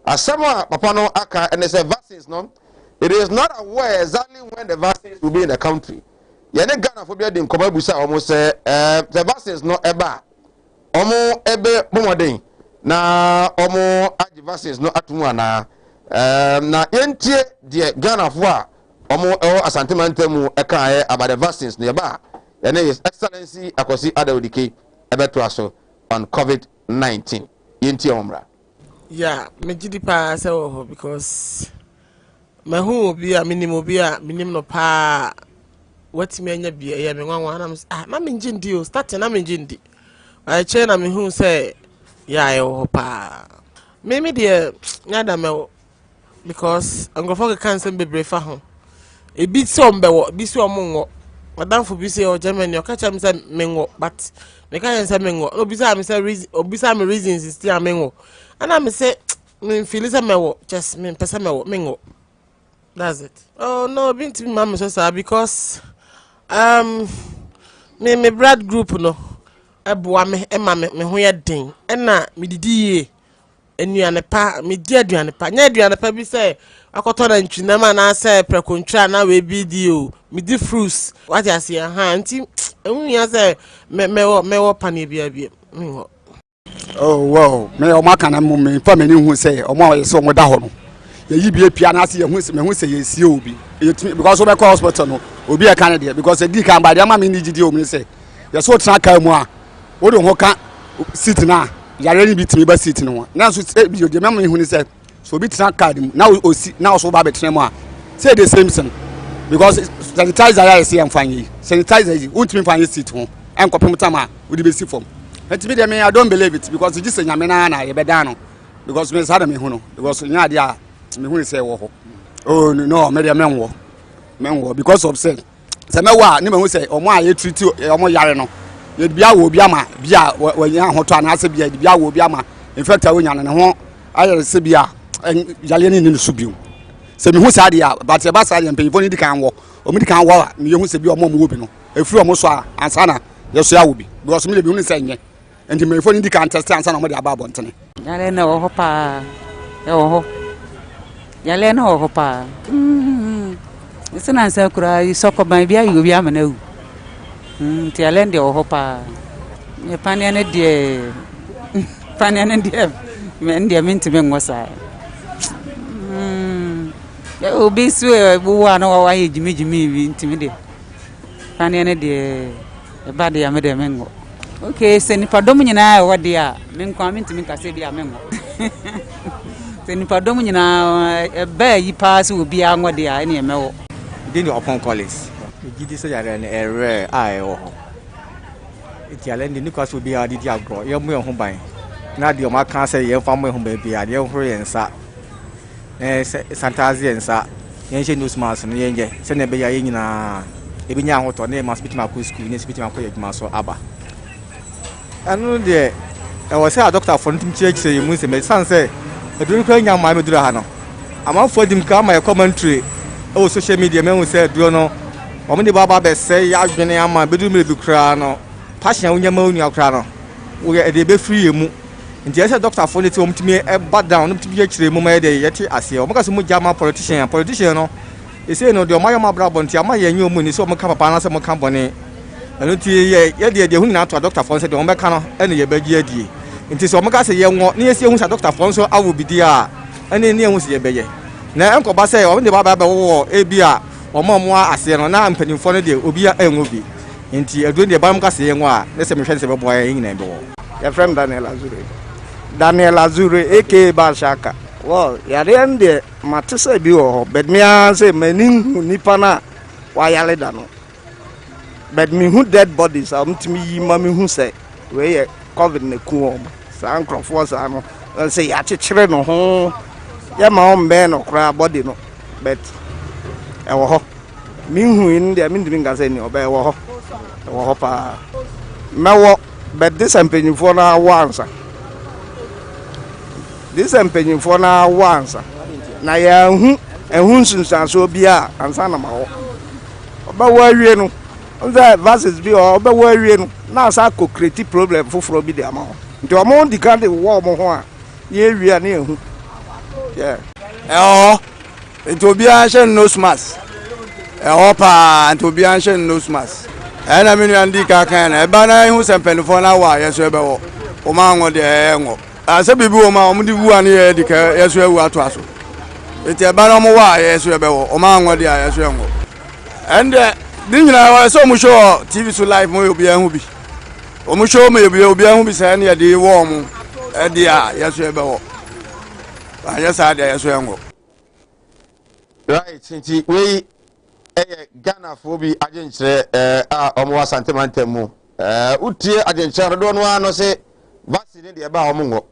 as someone papano aka and they say vaccines no it is not aware exactly when the vaccines will be in the country. Yene Ghana for be din koma busa almost say the vaccines no eba omo ebe bomodin na omo agi vaccines no atumu ana na yentie de Ghana for omo asante mantemu eka about the vaccines no eba yene His Excellency Akwasi Adeodike ebeto aso on COVID-19 yentie omra yeah me gidi pa say wo because me hu obi a minim no pa what me anya bia ya me nwanwa na na me njindi o start na me njindi I che na me hu say ya e ho pa me de nyada me because angofo ke kan sem bebre fa ho e bi so mbewo bi so omonwo madamfo bi say o Germany o ka cha me say menwo but me kan say menwo obi say me say reason obi say me reasons is still menwo ana me say me feel say mewo just me pesa menwo that's it. Oh no binti mama so say because me brad group no eboa me me ho ye den na me didi enuane pa me di aduane pa nya aduane pa bi say akoto na ntwina ma na say prekontwa na we bi di o me di fruits what you say ha nti enwia say me wo pane bia me ho oh wow me o maka na me fa me ni hu say o ma so mo da ho no ye yi bia pia na say ye hu say ye sie obi because we call hospital no obi e kan there because e di kan ba dia ma me ni gidi o me say ye so tran ka mu a wo do ho ka sit na yare ni bi timi ba sit no na so bi o de me hu ni say so bi tran card mu na o si na o so ba be tran mu a say the same thing because sanitizer ya ese am fanyi sanitizer is ultimate fanyi sit ho enko pem tama we be see from enti me dey me I don't believe it because just nyame na ye beda no because me sada me hu no because nya de a me hu say wo ho oh no me dey menwo because of say me wa ni me hu say omo aye treat omo yare no ye bia wo bia ma bia wanya ho to anase bia bia wo bia ma in fact awonya ne ho aye se bia yale ni so biu se me hu sa de a but e ba sa de mpanyifo ni di kan wo omi di kan wo a me hu se bia omo wo bi no efiri omo so a ansa na ye so ya wo bi because me le bi hu se nye enti mpanyifo ni di kan test ansa na omo de aba abontene yale na wo ho pa e wo ho yale na wo ho pa isina nsa kura isoko ban bia yo bia mana wu ti yale ndi wo ho pa ye pania ne die me ndi minti me ngosa obi su buwa na wa ye jimi bi ntimi de pania ne die e ba de ya me de mengo okay se ni padom nyina wa de a me nkwa minti me kase bia mengo se ni padom nyina e ba yi pass obi a ngo de a ne mewo dini upon college gidi so yare ne ere ai wo iti ale ndi nikwa so bi a di agro ye mu ho ban na de o ma kan se ye fa mu ho ba bi a de ho ye nsa santazi ensa ye nche news mass no ye nje se ne be ya ye nyina e bi nya ho to ne ma speak ma ko school ne speak ma ko ye djuma so aba anu de e wo se a doctor for ntim chie chie mu se me san se eduru kwa nya ma me duru ha no ama for dim ka ma ye commentary o social media me hu se duro no o me de baba be se ya adwene ama bedu me du kra no passion unya ma unu akra no wo ye de be free mu nti ese doctor for leti omtimi e bad down omtimi ye kire mu ma ye de yeti ase o makaso mu jama politician no ese no de o mayo mabrabo nti ama ye nyu mu ni so o maka papa na se mo ka bone anu ti ye de hu ni na to doctor for se de o meka no ene ye bagi adie nti so o maka se ye nwo ni ese hu sa doctor for so awo bidi a ene ni hu se ye beye na enko ba se o de baba be wo e bia o mo ase no na mpanimfo no de obi a enwo bi nti adun de ba mka se ye nwo a ne se me hwe se be boye nyina be wo your friend Daniel Azure aka Bashaka well yare nde matese bi wo but me say mani nipa na wa yale da no but me who dead bodies am timi yi ma me hu say we ye covid na ku o sa nkrofo sa no say ya chechire no ho ya ma o mbe no kra body no but e wo ho me hu in de me ndimi ngase ni oba e wo ho pa mewo but this empenyfo na once this empenyfo na once na ya hu ehun sunsanso bia ansa na mawo oba wa wie no nza versus bi oba wa wie no na asa ko create problem foforo bi de amawo nti o mo di kan de wo mo ho a ye wie na ehu yeah nti obi a hye nose mask pa nti obi a hye nose mask na me nua ndi ka kan na e ba na hu sempenfo na wa yeso ebe wo o ma ngo de ngo ase bibi wo ma o mudi wu an ye di ka yeso ewu ato aso eti e ba na mo wa yeso ebe wo o ma ngo de yeso ngo ende di nyina wa so mu show TV so live mo obi an hu bi o mu show mo obi an hu bi sa na de wo mo e di a yeso ebe wo ba yesa de yeso ngo right sinti we Ghana for be agency omo asante mu utie agency do no ano se vaccine de ba omo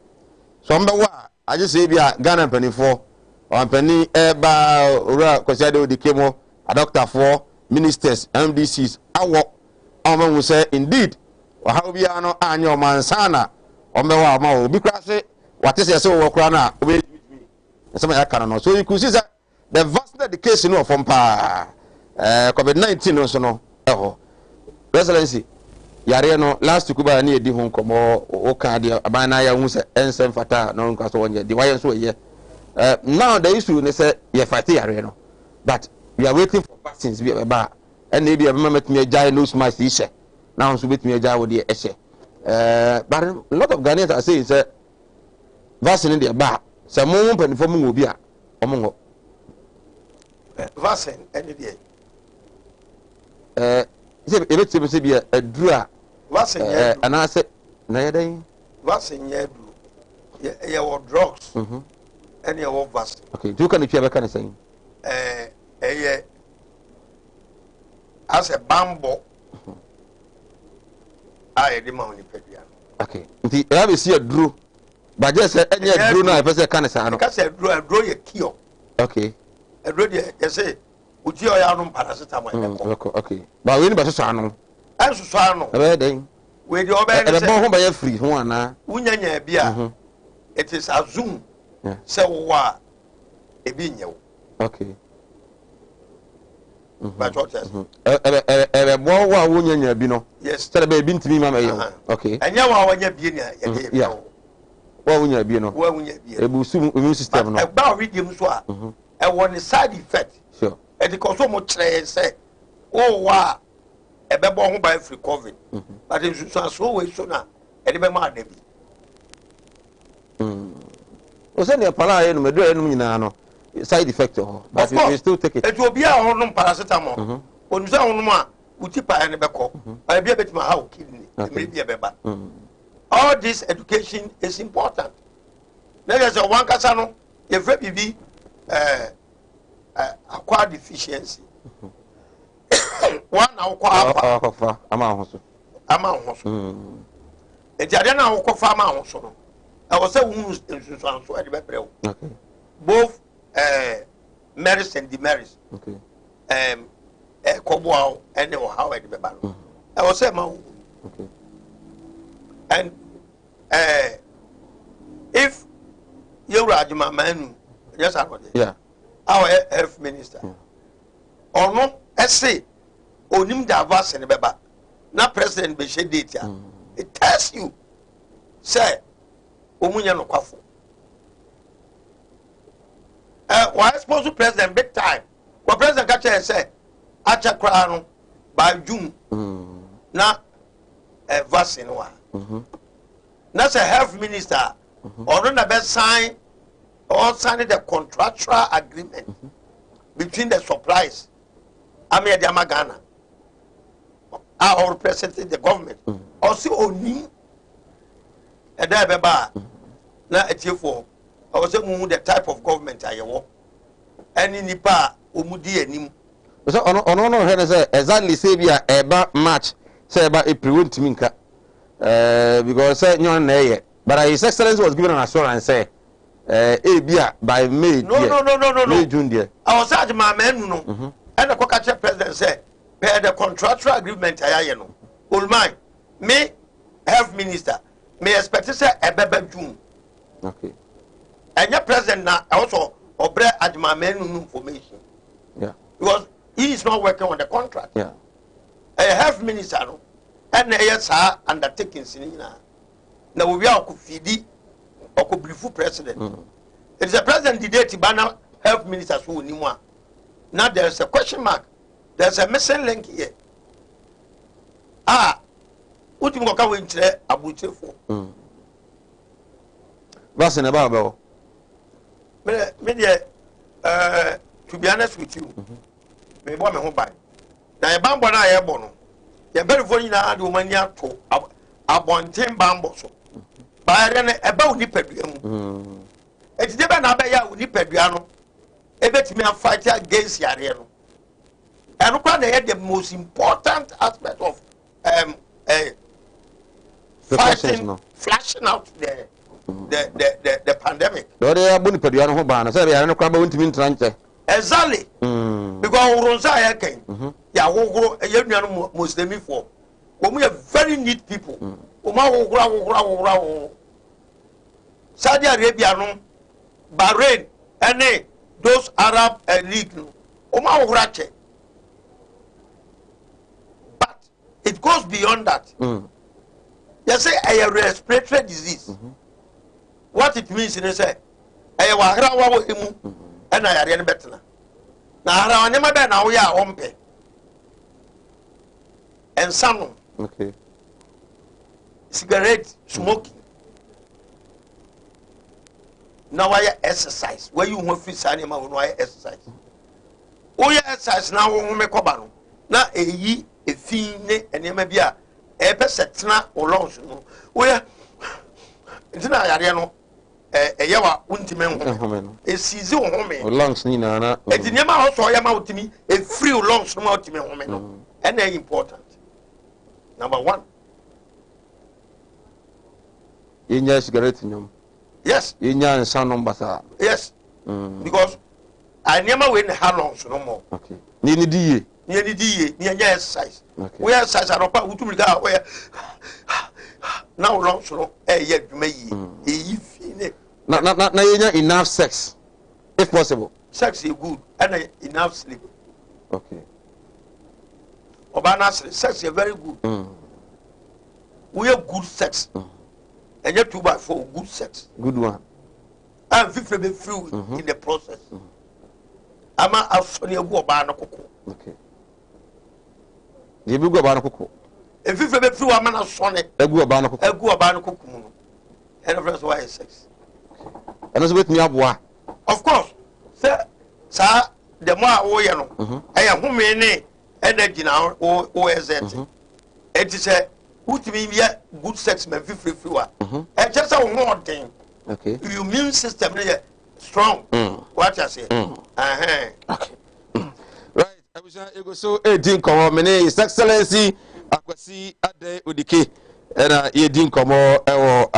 so mbe wa agese bia Ghana panifo ompani ba ora kwasiade odikemo a doctor for ministers MDCs awo omo hu say indeed wa ha bia no anyo mansana ombe wa ma obi kra se watese se wo kra na obi se ma yakana no so you could see that the vaccine the case no from pa COVID-19 no so no Excellency yare no last week ba na edi ho nkomo o ka de abana ya hu se ensem fata no nka so wonye the why so ye now the issue ne say ye fight yare no but we are waiting for vaccines be ba and e be metme agya no smash ise now so betme agya wo de ehye but a lot of Ghanaians are saying say vaccine de ba say mo mpanifo mu obi a omo vaccine any day ebetime se bia adura vaccine ya anase na yedan vaccine ya du ya wo drugs and ya wo vaccine okay do kan twa be kan say as a bambo. I the money pedia. Okay. Nti e be see a drew. But just say any drew na e person kan say ano. Ka say draw ye kio. Okay. A draw dey say uji o ya no paracetamol. Okay. But we ni be so ano. Enso ano. E be den. We dey obe say. E be ho ba ye free ho ana. Unyanya bia. It is assumed. Yeah. Say wa e bi nyew. Okay. But what else? Bo wa wonya bi no. Yes. Say be bi ntimi ma me. Okay. Enya wa wonya bi na ye dey. Yeah. Wa wonya bi no. Wa wonya bi. E bu su immune system no. E ba redeem so a. E won side effect. Sure. E dey cause mo kire say o wa e be bo ho by free covid. But in so we so na e dey be ma da bi. O say ne pala ye no me do enum nyina no. Side effect but we still take it. It will be a honum paracetamol. On say honum a uti pa ene beko. I be betima how kidney. Maybe a beba. All this education is important. There's a one kasa no ye fe bibi acquired deficiency. One na akwa ama hoso. Ama hoso. Enti ade na akwa ama hoso no. I was say who nsusu so e de bebreo. Okay. Both merits and demerits. Okay. Kobo and how I did. I was saying, okay. And if you are my man, yes, I got it. Yeah. Our health minister. Or no, I say, Onim Davas and Beba, not President Beshe data. It tells you, say, Omunya no Kwafu. Why supposed to president big time? What President Kacha said, Acha Crown by June. Now, a vaccine one. That's a health minister. Or not the best sign or signing the contractual agreement between the suppliers. Amir Yamagana. Are representing the government. Also, Oni. And there be bar. Now, it's your fault. I was saying the type of government I want. Any nipa omudi enim. So ono he say exactly say bia eba match say eba April ntimi nka. Because say nyon na ye. But His Excellency was given an assurance say bia by May. No. May June there. I was at my men no. And the Kokacha president say pay the contractual agreement I no. Ulmai me health minister may expect say eba June. Okay. And your president now also obre admin information. Yeah. Because he is not working on the contract. Yeah. A health minister no and yes sir undertaking sinina. Now we are feedi or could brief president. It is a president the date banner health minister who ni one. Now there is a question mark. There's a missing link here. What you go we ntre abuche for. That's in about to be honest with you, me boy me home by. Now a bambo na ye bono. Ye very funny na adu mania to abonten bambo so. Ba re na eba uni pedua mu. Eti de ba na ba ya uni pedua no. Ebetimi a fight against yare no. And kwa na the most important aspect of fighting, flashing out the pandemic. Exactly. Because Ronza Yakin, Yawo, a young Muslim for. We are very neat people. Saudi Arabia, Bahrain, and those Arab League. But it goes beyond that. You say a respiratory disease. What it means is say I was and I are better. Now I never been now we are on pay. And some okay. Cigarette smoking. Now I exercise. Where you want to animal when I exercise. Oh yeah, exercise now we make up. Now a ye a thing and you may be a percent or long. Oh yeah, it's not a yawa untimen a season home. Lungs Nina. It never also yam out to me a free lungs from out to me home. and they're important. Number one. Inya cigarette nyom. Yes. Inya nsa no mbasa. Yes. Because I never win how long so no more. Okay. Ni di exercise. Okay. We exercise and opa utu mika we now long so ye dwuma yi. Na yenya enough sex if possible. Sex is good and enough sleep. Okay. Obana sex is very good. We have good sex. And yet 2x4 good sex. Good one. And fifty be free in the process. Ama afoni egu obana koko. Okay. Ye bi gu obana koko. If fifty be free ama na sone. Egu obana koko. Egu obana koko mu no. And friends why is sex. And so wetumi aboa. Of course. Sa the more wo ye no. Aya home ne energy na o exert. It is a utimi be good sex man free wa. And just a one thing. Okay. Your immune system is strong. What I say. Okay. Right. I wish I go so 18 come His Excellency Akwasi Ade Odike. And ye din komo ewo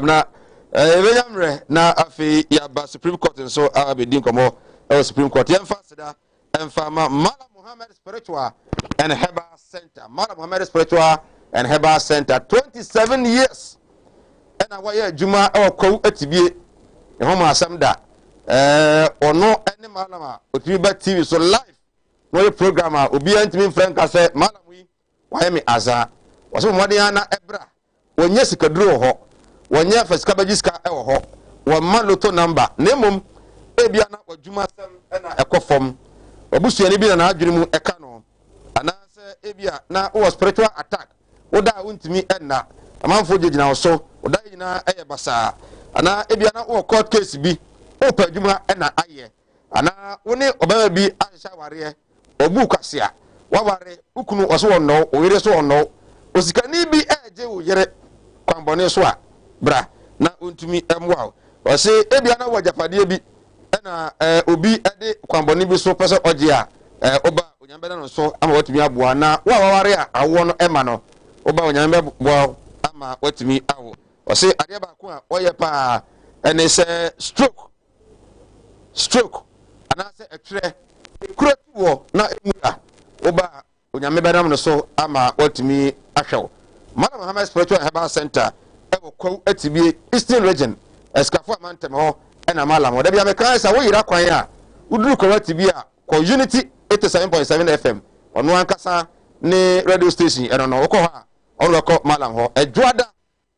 na ebenyamre na afi yaba Supreme Court so abi din komo ewo Supreme Court yemfa seda emfa Mala Muhammad Spiritual and Herbal Center. Mala Muhammad Spiritual and Herbal Center 27 years. And I waya juma ewo ko atibie e ho ma asam da ono ene malama otiba TV so live no program obi antimi frank ase malam wi waye me aza waso modena ebra wonye sikaduro ho wonye fasika bagiska e ho won loto number nemum ebia na wadwuma sam na ekofom obusuani bi na adwene mu eka no ana se ebia na wo spiritual attack woda wontimi enna amanfo jejina so woda yina eye basa ana ebia na wo court case bi wo padwuma na aye ana woni obama bi ahya ware obu kwasia waware ukunu oso wonno oyire so wonno osikani bi eje wo yere kwambone so a bra na ontumi emwa o se ebia na wajapade bi na obi ede kwambone bi so pese oje a oba onyambe na so ama watumi aboa na waware a awo no ema no oba onyambe boa ama watumi awo o se ade ba ko a oye pa ene se stroke ana se etre kuretuo na emura oba onyame benam no so ama watumi ahwew Madam Muhammad Spiritual Herbal Center ewo kwa atibie Eastern Region eskafo amantem ho na malam wo da bia mekan sa wo yira kwan a uduru kwa atibie a kwa Unity 87.7 FM ono ankasa ne radio station eno no wo ha ono ko malam ho adwada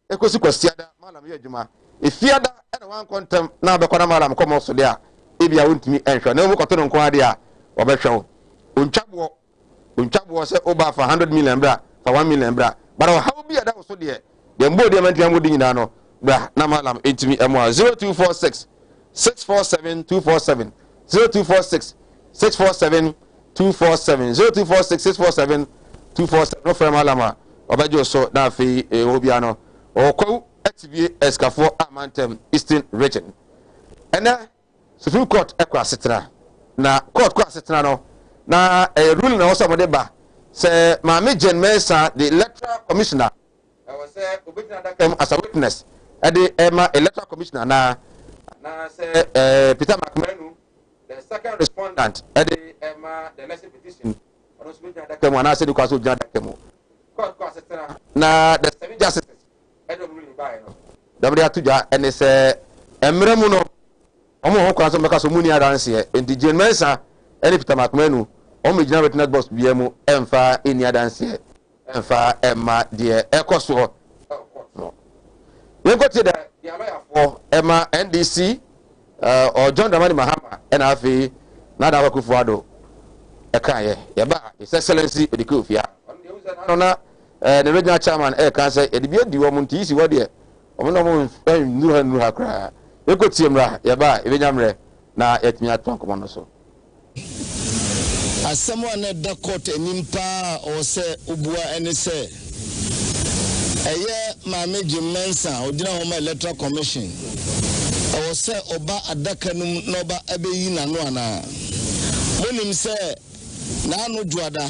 ekosi kwasiada malam ye adwuma efiada na wan kontem na abekwana malam komo so de a ebia wontimi enhwa na wo koto nko ade a obehwew untwabo se oba for 100 million bra for 1 million bra bara how be ada so de mbo de man tiam wodi nyina no bra na malam entimi emwa 0246 647 247 0246 647 247 0246 647 247 no from malama obajo so na fi obia no okwu atibie eskafo amantem Eastern Region ena Supreme Court ekwa setra na court kwa setra no na rule na also modeba say Mama Jane Mensah the electoral commissioner was say obitina that as a witness at the electoral commissioner na say Peter McMenu the second respondent at the election petition on obitina that came na say the kwaso jina that came court kwa setra na the seven justices at the ruling by no dabria tuja and say emremu no omo ho kwaso meka so muni adanse enti Jane Mensah and Peter McMenu omo gina witness box biemu emfa eni adanse emfa emma de ekoso no we go to the lawyer for emma NDC or John Dramani Mahama and afi na da wakufo ado ekaye ye ba His Excellency Odike Ofia na the regional chairman kan say e de bi adi wo mu ntisi wo de omo no mo nuru ha kra we go tiemra ye ba e benyamre na etimi aton komo no so asɛm a na da court enimpa o se ubua ene se eye Mama Jane Mensah odina homa electoral commission o se oba adaka num no ba abeyi na no ana monim se na anu duada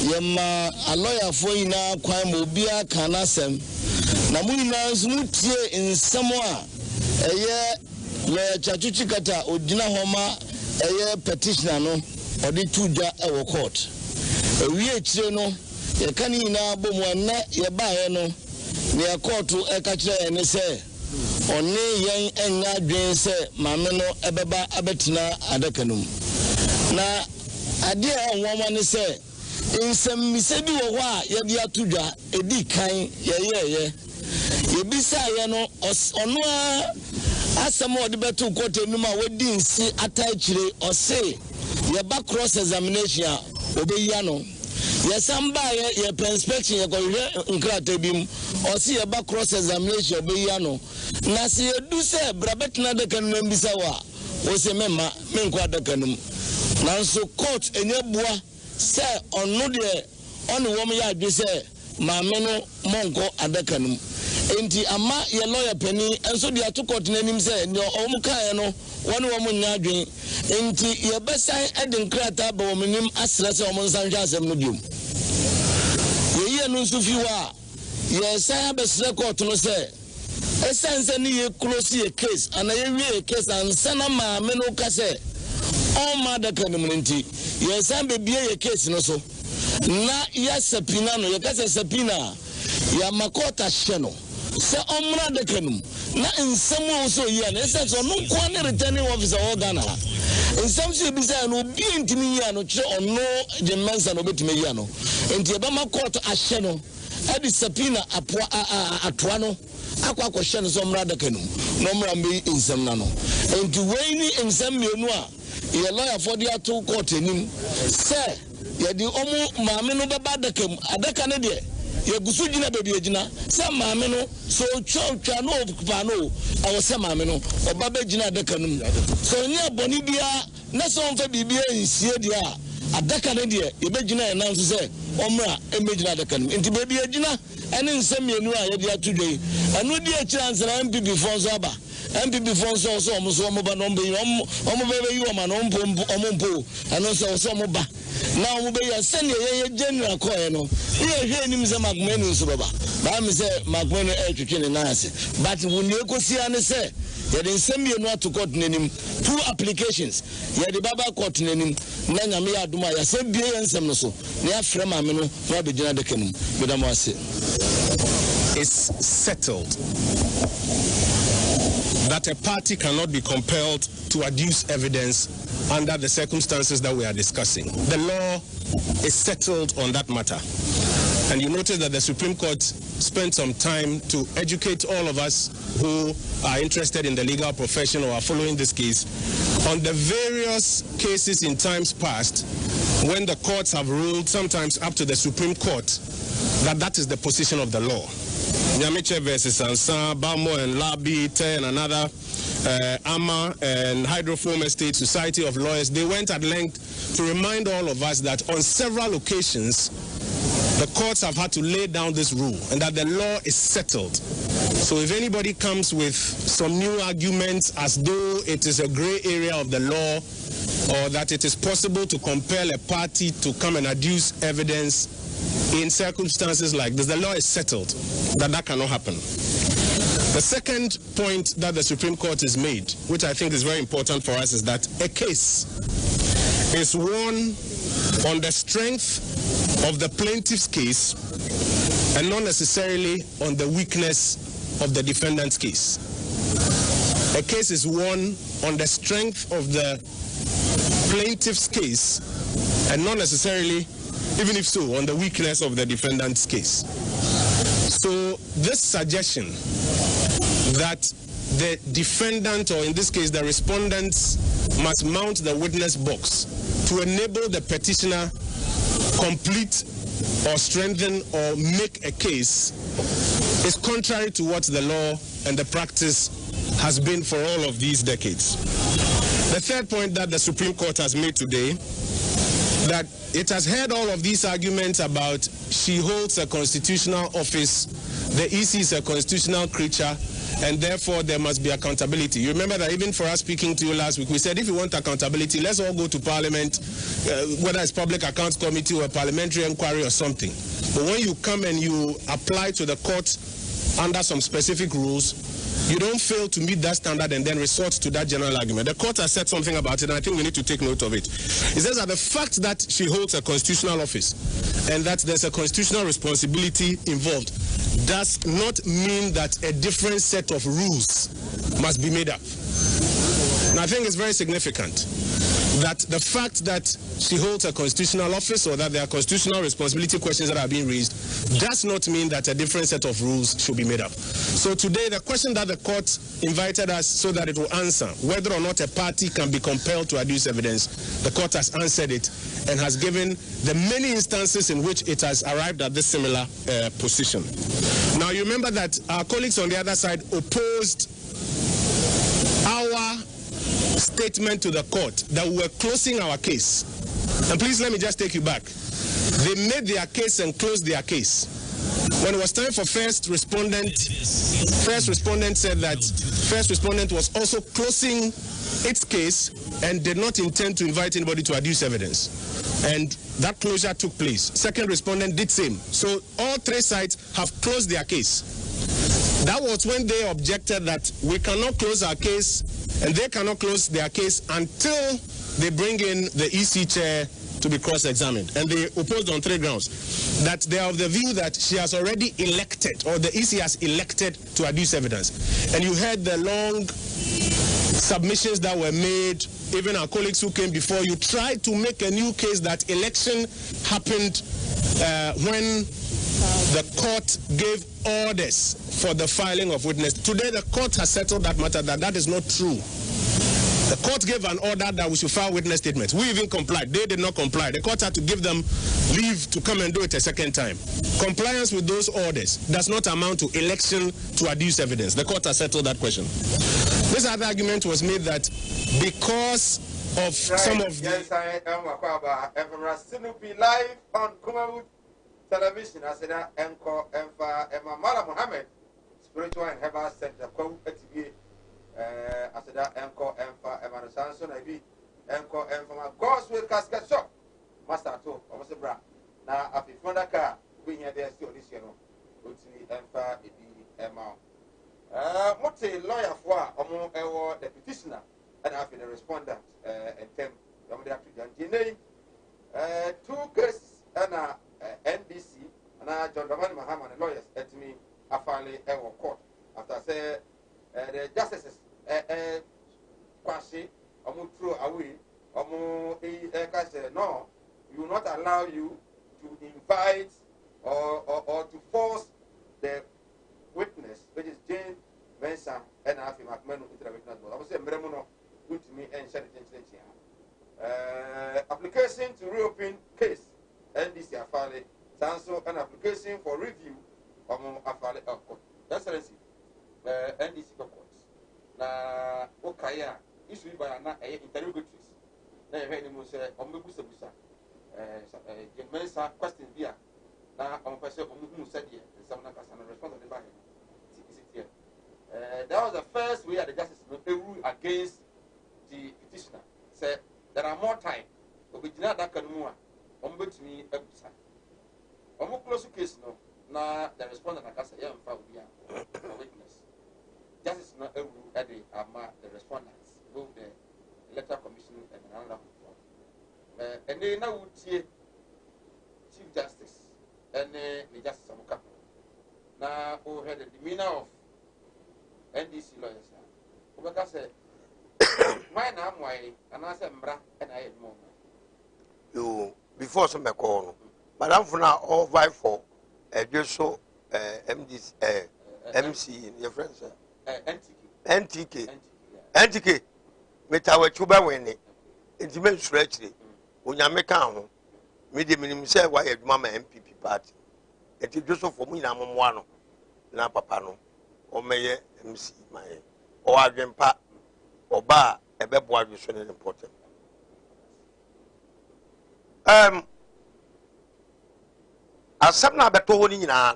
yɛma alɔyafoɔ nyinaa kwan ma obiara ka n'asɛm na mo nyinaa nso motie nsɛm a ɛyɛ lɔya kyatwitwi kata ogyina hɔ ma ɛyɛ petitioner no ɔde to dwa ɛwɔ court ewie akyire no yɛka ne nyinaa bɔ mu ɛnɛ yɛbaeɛ no ne yɛkɔɔto ɛka kyerɛ yɛn sɛ ɔne yɛn ɛnya adwene sɛ maame no ɛbɛba abɛtena adaka no mu na adeɛ a ɔnwoma ne sɛ nsɛmmisa bi wɔ hɔ a yɛde ato dwa ɛdi kan yɛyɛɛyɛ yɛbisaeɛ no ɔno a asɛm a ɔde bɛto kɔtɔ anim a wɔdi nsi ata akyire ɔse yɛba cross examination a ɔbɛyia no yɛsan baeɛ yɛpɛ inspection yɛkɔhwehwɛ nkrataa bi mu ɔse yɛba cross examination ɔbɛyia no na sɛ yɛdu sɛ brabɛtena adaka no nam bisa wɔ a wɔsɛ memma menkɔ adaka no mu nanso court ɛnyɛ boa sɛ ɔno deɛ ɔne wɔm yɛ adwe sɛ maame no mɔnkɔ adaka no mu enti ama yɛ lawyer pani enso de atokɔt n'anim sɛ ne ɔmo kae no wɔne wɔn nya adwen enti yɛbɛsan ɛde nkrata ba wɔn nim asrɛ sɛ ɔmo nsan hwɛ asɛm no biom yɛyɛ no nso fi wa yɛsan abɛsrɛ court no sɛ ɛsan sɛ ne yɛ close yɛ case ana yɛwie case ansa na maame no ka sɛ ɔma adaka no mu nti yɛsan bebie yɛ case no so na yɛsapina no yɛkasa sapina yamakota hyɛ no sɛ ɔmmra adaka no mu na nsɛm a wɔsɛ ɔyi a na ɛsɛ sɛ ɔno nkoa ne returning officer wɔ Ghana ha nsɛm sɛ ebisa no obi ntimi yi a no kyerɛ ɔno gye mmansa na obɛtumi yi a no enti yɛbɛma court ahyɛ no ɛde sapina atoa no akɔhyɛ no sɛ ɔmmra adaka no mu na ɔmmra mbɛyi nsɛm na no enti wei ne nsɛm mmienu a yɛ lawyer de ato court anim sɛ yɛde ɔmo maame no bɛba adaka mu adaka no deɛ yɛgusu gyina baabi agyina sɛ maame no so twa no okupa no ɛwɔ sɛ maame no ɔba bɛgyina adaka no mu so ɔnyɛ abɔne biara na sɛ ɔmfa biribiara nsie deɛ a adaka no deɛ yɛbɛgyina yɛn nan so sɛ ɔmmra ɛmmɛgyina adaka no mu nti baabi agyina ɛne nsɛm mmienu a yɛde ato dwa yi ɛno di akyire ansana MPP foɔ nso aba MPP foɔ nso ɔsɛ ɔmo so ɔmo ba na ɔmo bɛyi ɔmo na ɔmo mpo ɛno nso ɔsɛ ɔmo ba na ɔmo bɛyɛ sɛnea yɛyɛ general kɔɛ no yɛhwɛ anim sɛ makomani nso bɛba baa me sɛ makomani ɛtwetwe ne nan ase but wo nea ɛkɔsia ne sɛ yɛde nsɛm mmienu ato court n'anim 2 applications yɛde baba court n'anim na nyame yɛ adom a yɛsɛ bie yɛ nsɛm no so na yɛafrɛ maame no na wabɛgyina adaka no mu meda mo ase. It's settled that a party cannot be compelled to adduce evidence under the circumstances that we are discussing. The law is settled on that matter. And you notice that the Supreme Court spent some time to educate all of us who are interested in the legal profession or are following this case on the various cases in times past when the courts have ruled, sometimes up to the Supreme Court, that is the position of the law. Nyamiche versus Ansa, Bamo and Labi, Te and another, AMA and Hydrofoam Estate Society of Lawyers, they went at length to remind all of us that on several occasions, the courts have had to lay down this rule and that the law is settled. So if anybody comes with some new arguments as though it is a gray area of the law or that it is possible to compel a party to come and adduce evidence in circumstances like this, the law is settled that cannot happen. The second point that the Supreme Court has made, which I think is very important for us, is that a case is won on the strength of the plaintiff's case and not necessarily on the weakness of the defendant's case. A case is won on the strength of the plaintiff's case and not necessarily, even if so, on the weakness of the defendant's case. So this suggestion that the defendant, or in this case the respondents, must mount the witness box to enable the petitioner complete or strengthen or make a case is contrary to what the law and the practice has been for all of these decades. The third point that the Supreme Court has made today, that it has heard all of these arguments about she holds a constitutional office, the EC is a constitutional creature, and therefore there must be accountability. You remember that even for us speaking to you last week, we said if you want accountability, let's all go to Parliament, whether it's Public Accounts Committee or a parliamentary inquiry or something. But when you come and you apply to the court under some specific rules, you don't fail to meet that standard and then resort to that general argument. The court has said something about it, and I think we need to take note of it. It says that the fact that she holds a constitutional office and that there's a constitutional responsibility involved does not mean that a different set of rules must be made up. And I think it's very significant that the fact that she holds a constitutional office or that there are constitutional responsibility questions that are being raised does not mean that a different set of rules should be made up. So today, the question that the court invited us so that it will answer whether or not a party can be compelled to adduce evidence, the court has answered it and has given the many instances in which it has arrived at this similar position. Now, you remember that our colleagues on the other side opposed our statement to the court that we were closing our case. And please let me just take you back. They made their case and closed their case. When it was time for first respondent said that first respondent was also closing its case and did not intend to invite anybody to adduce evidence. And that closure took place. Second respondent did same. So all three sides have closed their case. That was when they objected that we cannot close our case and they cannot close their case until they bring in the EC chair to be cross-examined. And they opposed on three grounds. That they are of the view that she has already elected, or the EC has elected to adduce evidence. And you heard the long submissions that were made, even our colleagues who came before you tried to make a new case that election happened when the court gave orders for the filing of witness. Today the court has settled that matter, that is not true. The court gave an order that we should file witness statements. We even complied. They did not comply. The court had to give them leave to come and do it a second time. Compliance with those orders does not amount to election to adduce evidence. The court has settled that question. This other argument was made that because of some of the... Yes, I am Sinupi live on Kumawood television. I said that Emma Mala Mohammed, Spiritual and Herbal Center, TV. I said that Emco Emma Sanson, I be Emco Emma God's will casket shop. Master to almost bra. Now, after the car, we hear there still this year. Emfa Emma. Mote lawyer for among the petitioner and after the respondent and them. Two cases and NBC and John Dramani Mahama and lawyers at me a finally court after say the justices Kwashi Omu throw away Omu no, we will not allow you to invite or to force the witness, which is Jane Benson and Afi McMahon into the witness board. I will say Mremono good to me and share it. Application to reopen case NDC Afale Sanso an application for review among Afale court. Excellency, NDC courts. Na Okaya issued by an interrogatories. Now you heard him say Omebusa. Mensa question here. Now on person who said here, someone can respond to the back. That was the first way the justice rule against the petitioner. Said there are more time. Original that can move. Me a close case no. Now the respondent can say a witness. Justice not a rule at the respondents, both the electoral commission and another one. And they now would see Chief Justice and the Justice of Mukapo. Now, who had the demeanor of NDC lawyers. Ubeka said, "My name why and I said Mbra and I had more." You before some call, Madam Funa all vie for just so MC in your friends. NTK. Metawa chuba wene. Intimate stretchy. Unyameka medium minimum say why a mama MPP party. It is just for me na one na papano or mayor MC my or grandpa or bar a beboa is very important. As some na beto ni na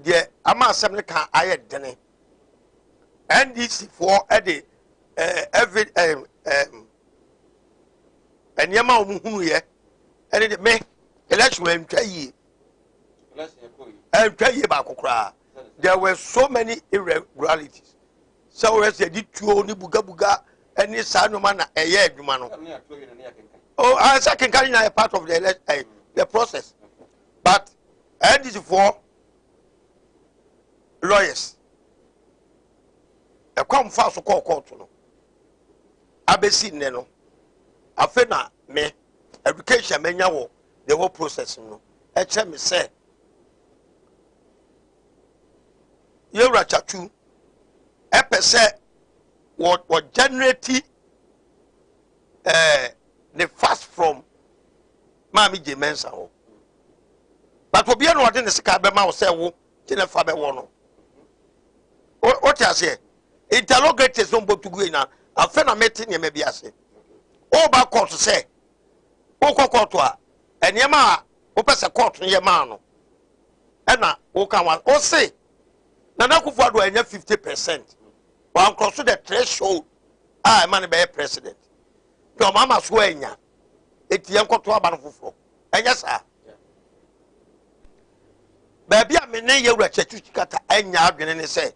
deɛ ama asɛm no ka ayɛ dene NDC for ɛde every nneɛma a wɔn hunu yɛ ɛne de me election ntwa yie ntwa yie baako koraa there were so many irregularities sɛ wɔyɛ sɛ yɛde tuo ne bugabuga ɛne saa nnoma na ɛyɛ adwuma no oh sɛ kenkan nyinaa yɛ part of the process but NDC for lawyers ɛkɔm fa so kɔɔ kɔɔto no abɛsi nnɛ no afei na me education menya wɔ the whole process no ɛkyerɛ me sɛ yɛwura kyatu ɛpɛ sɛ wɔ generate the fast from maame gye mensa hɔ but obiara na ɔde ne sika bɛma wo sɛ wo te ne fa bɛwɔ no wote aseɛ interrogators no mbɔtugu nyina afei na mete nneɛma bi ase woba court sɛ wokɔ court a nneɛma a wopɛ sɛ court no yɛ maa no ɛna woka wa wo se Nana Akufo-Addo ɛnyɛ 50% wankɔso the threshold a ɛma ne bɛyɛ president nti ɔmama so anya ɛti yɛnkɔto aba no foforɔ ɛnyɛ saa baabi a me ne yɛwura kyakyi kata anya adwene ne sɛ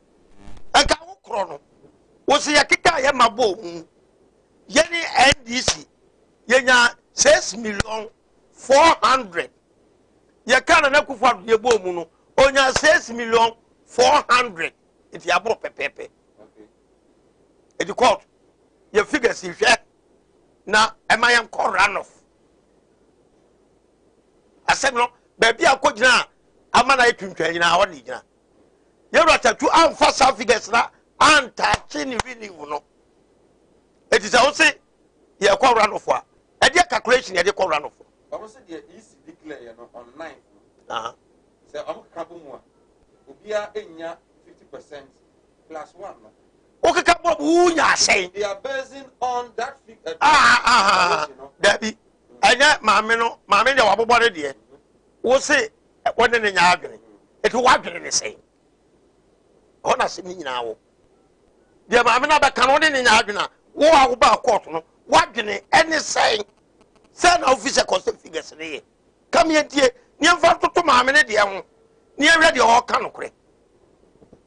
ɛnka wo korɔ no wo se yɛkeka a yɛma bɔɔ mu yɛne NDC yɛnya 6,400,000 yɛka Nana Akufo-Addo yɛbɔɔ mu no onya 6,400,000 iti aboro pepepe iti court your figures if na am I runoff asem no baby akogina amana etwintwa nyina awon nyina ye rata tu amfa sa figures na antachi ni relief no iti say o say ye kɔ runoff a e dey calculation ye dey kɔ runoff o say dey is declare you know on 9 say am ka bo mu a obia enya 50% plus 1 no okay ka bo unya say they are basing on that figure Debbie anya maame de wabobore de wo say won ne nya adwene eti wadwene ne say ona se ni nyina wo de maame na be kan wo ne nya adwene wo a wo ba court no wadwene any say na officer cost figures ne come here die nyemfa toto maame ne de ho ni awia de ho ka no kore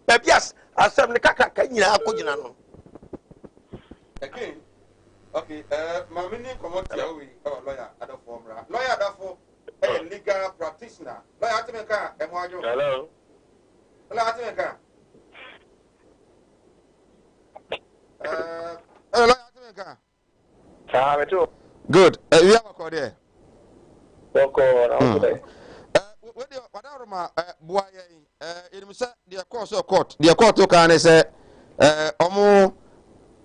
babias asem ne kakaka nyina akogina no again okay maame ni komotia we lawyer adafo mra lawyer adafo legal practitioner lawyer atimeka emwajo hello lawyer atimeka lawyer atimeka meto good we have a call there wadaroma boa yen enim se de course court kan se omo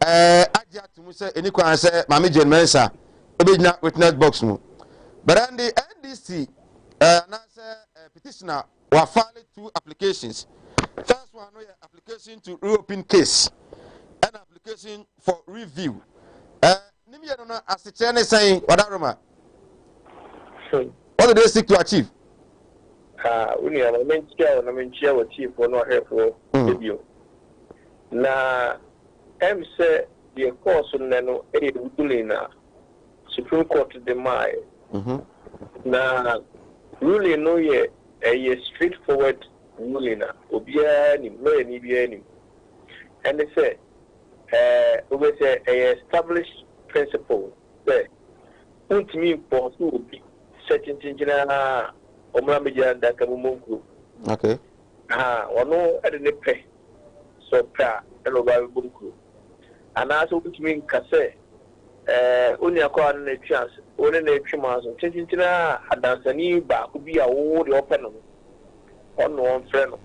agya tumu se enikwan se mame Jane Mensa obegina witness box mu but and the NDC na se petitioner wa file 2 applications. First one no application to reopen case and application for review nim ye no na aseche ne saying wadaroma what do they seek to achieve? We are mentia what chief for no help for review. Na say the course no na Supreme Court the mai. Na ruling no ye a straightforward ruling na obia ni no ni bia ni. And they say we say a established principle say ultimate for to be certain things na omra media da kamumonku okay ono ede ne pe so pra elo ba bunku ana so ultimate nkase oni akwa na chance oni na twima so tintin na adansani ba ku bi a wo de open no ono on frɛ no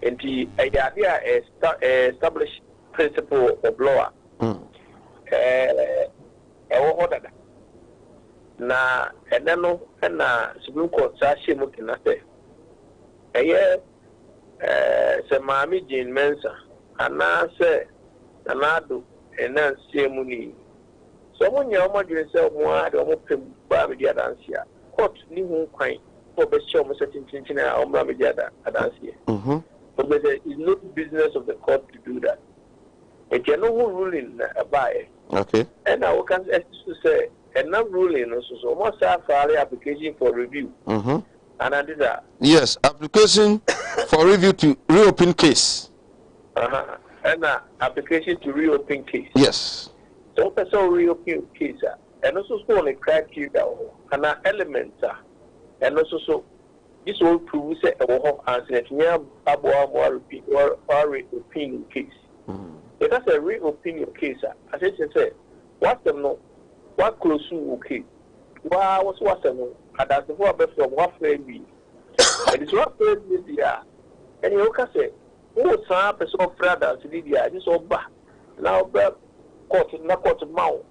enti ayade a established principle of law ewo hodada na eneno na Supreme Court sa shemu kina se se maami Jane Mensa ana se anado enan shemu ni so munya o modwe se mo a de o pem ba be dia dansia court ni hu kwan for the show, Mr. Tintina, or Mamadiada, Adansi. But it's not business of the court to do that. If you know who ruling by okay. And I can say, and not ruling also, so almost have a application for review. And I did that. Yes, application for review to reopen case. And application to reopen case. Yes. So person reopen case, and also so on a criteria and an element, and also so this will prove say a answer to me about more repeat or reopening case. If that's a reopening case, as I said, what's the no? What close to okay? What's the no? And that's the one from what friend be. And it's what friend is there. And you can say, oh, some person of brothers, Lydia, this all back. Now, not court mouth,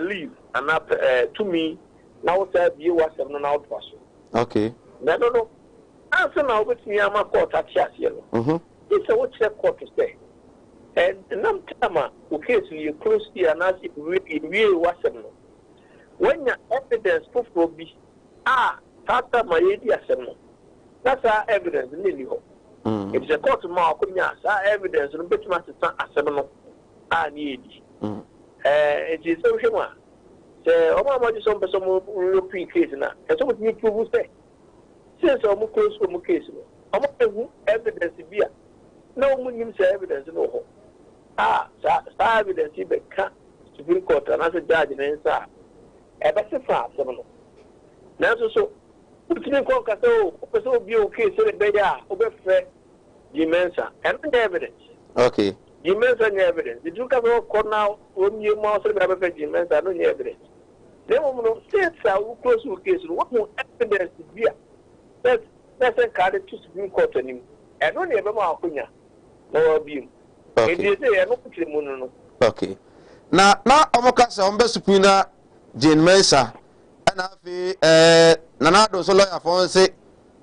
leave, and up to me, now said you was a non out person. Okay. No, no, no. Answer now with me, I'm a court at Chasio. It's a what's a court to say. And none tama, occasionally you close the and it really wasn't. When your evidence proof will be, Tata my idea, that's our evidence, Lily. It's a court mark, our evidence, and bit master as seminal. I need it is so human. Say, oh, my just some European case now, and so what you prove say. Since I'm close from a case, I'm not evidence to be. No one say evidence, no. Evidence, he can't Supreme Court and as a judge in answer. Ever so far, seminal. Now, so, Supreme Court can so be okay, so they are over fair, Jimensa, and evidence. Okay. Jimensa evidence. Did you come out now when you must have a Jimensa, no evidence? Then, no states are close to a case. What more evidence is here? That's a card to Supreme Court anymore. And only ever more Kunya, no beam. Okay. Now, Omokasa, Subpoena, Jane Mesa, and Nanado Solo Afonse,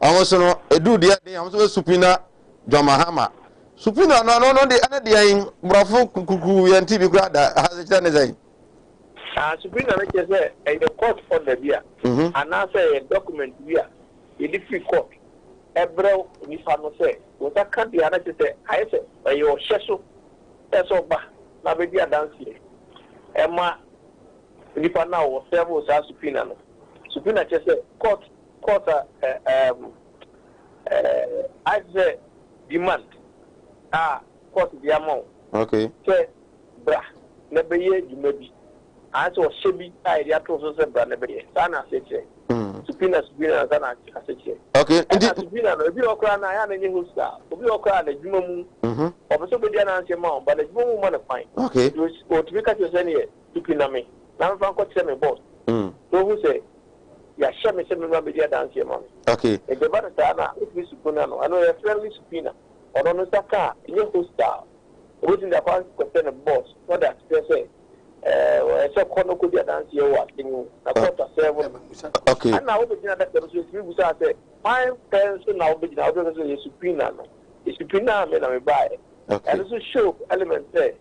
almost a do the day, I'm so subpoena, John Mahama. Subpoena, no, the other day, Bravo Kuku and TV Grada has a chance. Subpoena, like I say, a court for the beer, and I say a document here, a different court. Ebro, if I no say, what I can't be honest, I say, by your shesso, that's all back. Now, baby, I dance here. Emma, if I now was several subpoena. Subpoena just say, court, I say, demand. Court the amount. Okay. Say, bra, never ye, you may be. I saw Shabby, I also said, bra, never ye. Sana said, subpoena, Sana, I said, okay. Subpoena, if you are crying, I am a new star. If you are crying, a human, or somebody answer mount, but a woman of fine. Okay. To make us any subpoena me. Now, if I'm going to send me boss. So who say, yeah, share me some of the dance here, mommy. Okay. If the better Sana, if we subpoena, I know a friendly subpoena, or on a car, in your host star. Within the point concern a boss, what that say. So kono could dance here watching a quarter 7. Okay. And now we say, my parents now be now a subpoena. A subpoena men I buy. And it's a show element say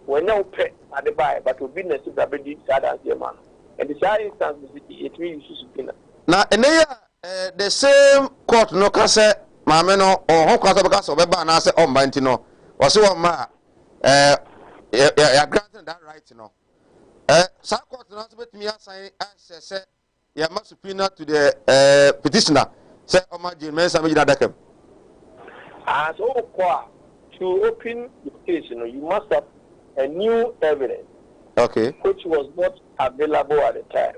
when no pay at the buy, but to business to the big sad as your man. And the side instance it really subpoena. Now, and the same court no case, Mameno or Hokasa because of a ban answer on Bantino was so ma granted that right, you know. Some court announcement me assign say you must subpoena to the petitioner. Say Oma Jimenez Amidadakem. As all to open the case, you must have a new evidence. Okay. Which was not available at the time.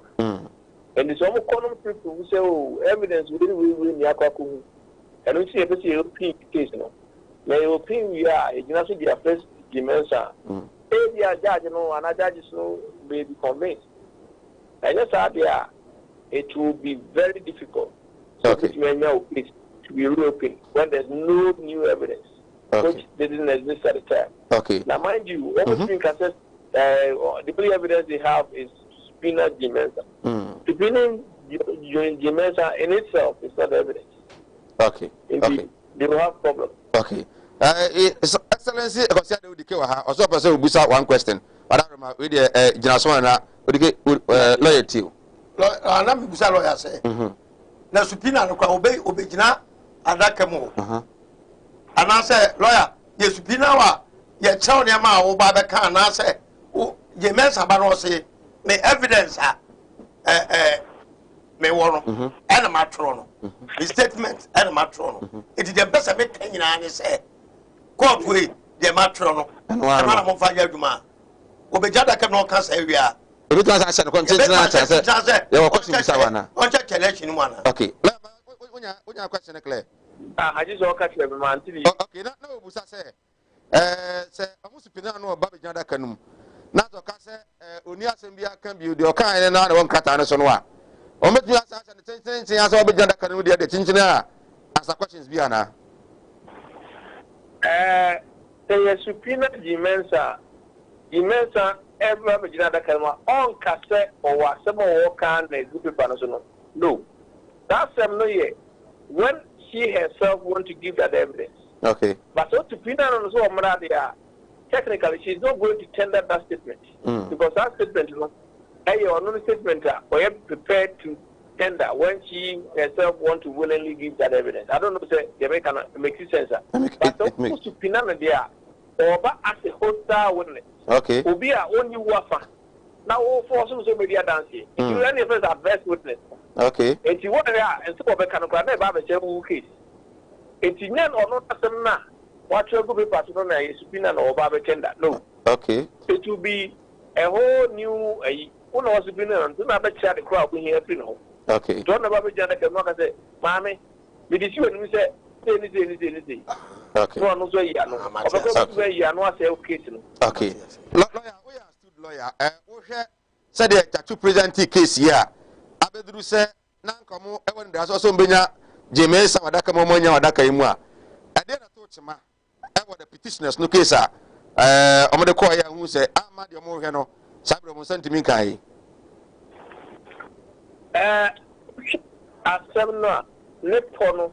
And the some common people who say, oh, evidence we in Yakaku. And we see a European case, The European we are, it must be a first dimension. If they are judge, and a judge may be convinced. And yes, it will be very difficult to be reopened when there's no new evidence, which didn't exist at the time. Okay. Now, mind you, everything can say the only evidence they have is subpoena Jimensa. Subpoena Jimensa in itself is not evidence. Okay. Indeed, they will have problems. Okay. Excellency, also person will say one question. But I with the Janaswana, loyalty. Lawyer say. na supina no kwa obegina adaka mu ana say lawyer ye supina wa ye chew ne ma wo ba be kan na say ye mensa ba no say me evidence me wono and ma tro no the statement and ma tro no it is the best me kan nyina ne say court we the ma tro no and na mo fa ya duma obejada ke no kan say wi a ebi to asa se content na asa se ye wo question bisa wana on check election mu ana okay onya question clear I just walk at the man TV. Okay, na obusa se se amusupina no ba bejada kanum na to ka se oni asem bia kan bi de o kan ne na won kata ne so no a o metu asa asa ne tintin asa o bejada kanum de tintin a asa questions bi ana the supina imensa every bejada kanum on kase o wa se mo wo kan na group paper no so no that sem no ye when she herself want to give that evidence. Okay. But so to pin on so technically she's not going to tender that statement. Because that statement, you know, no statement or you prepared to tender when she herself want to willingly give that evidence. I don't know say it makes sense. But so to pin on there or as a hostile witness. Okay. Obi a only wafa. Now all for some media dancing. If you any first adverse witness. Okay. And you want and so be can grant ba be case. And you nyan or not asem na what you go be part of na subpoena no ba be tender. No. Okay. It will be a whole new one was subpoena and na be share the crowd we here free no. Okay. Don't na ba be jana ke no ka say mama me dis you ni say say. Okay. So no so ya no. Obo so ya no say case no. Okay. Lawyer, we are stood lawyer. We share said the tattoo present case here. Abedru se na nkomo e won da so mbenya Jemesa wadaka momonya wadaka imu a ade na to chima e wo the petitioners no case a omode ko ya hu se ama de mo hwe no sabre mo sentimi kan asem no ne pono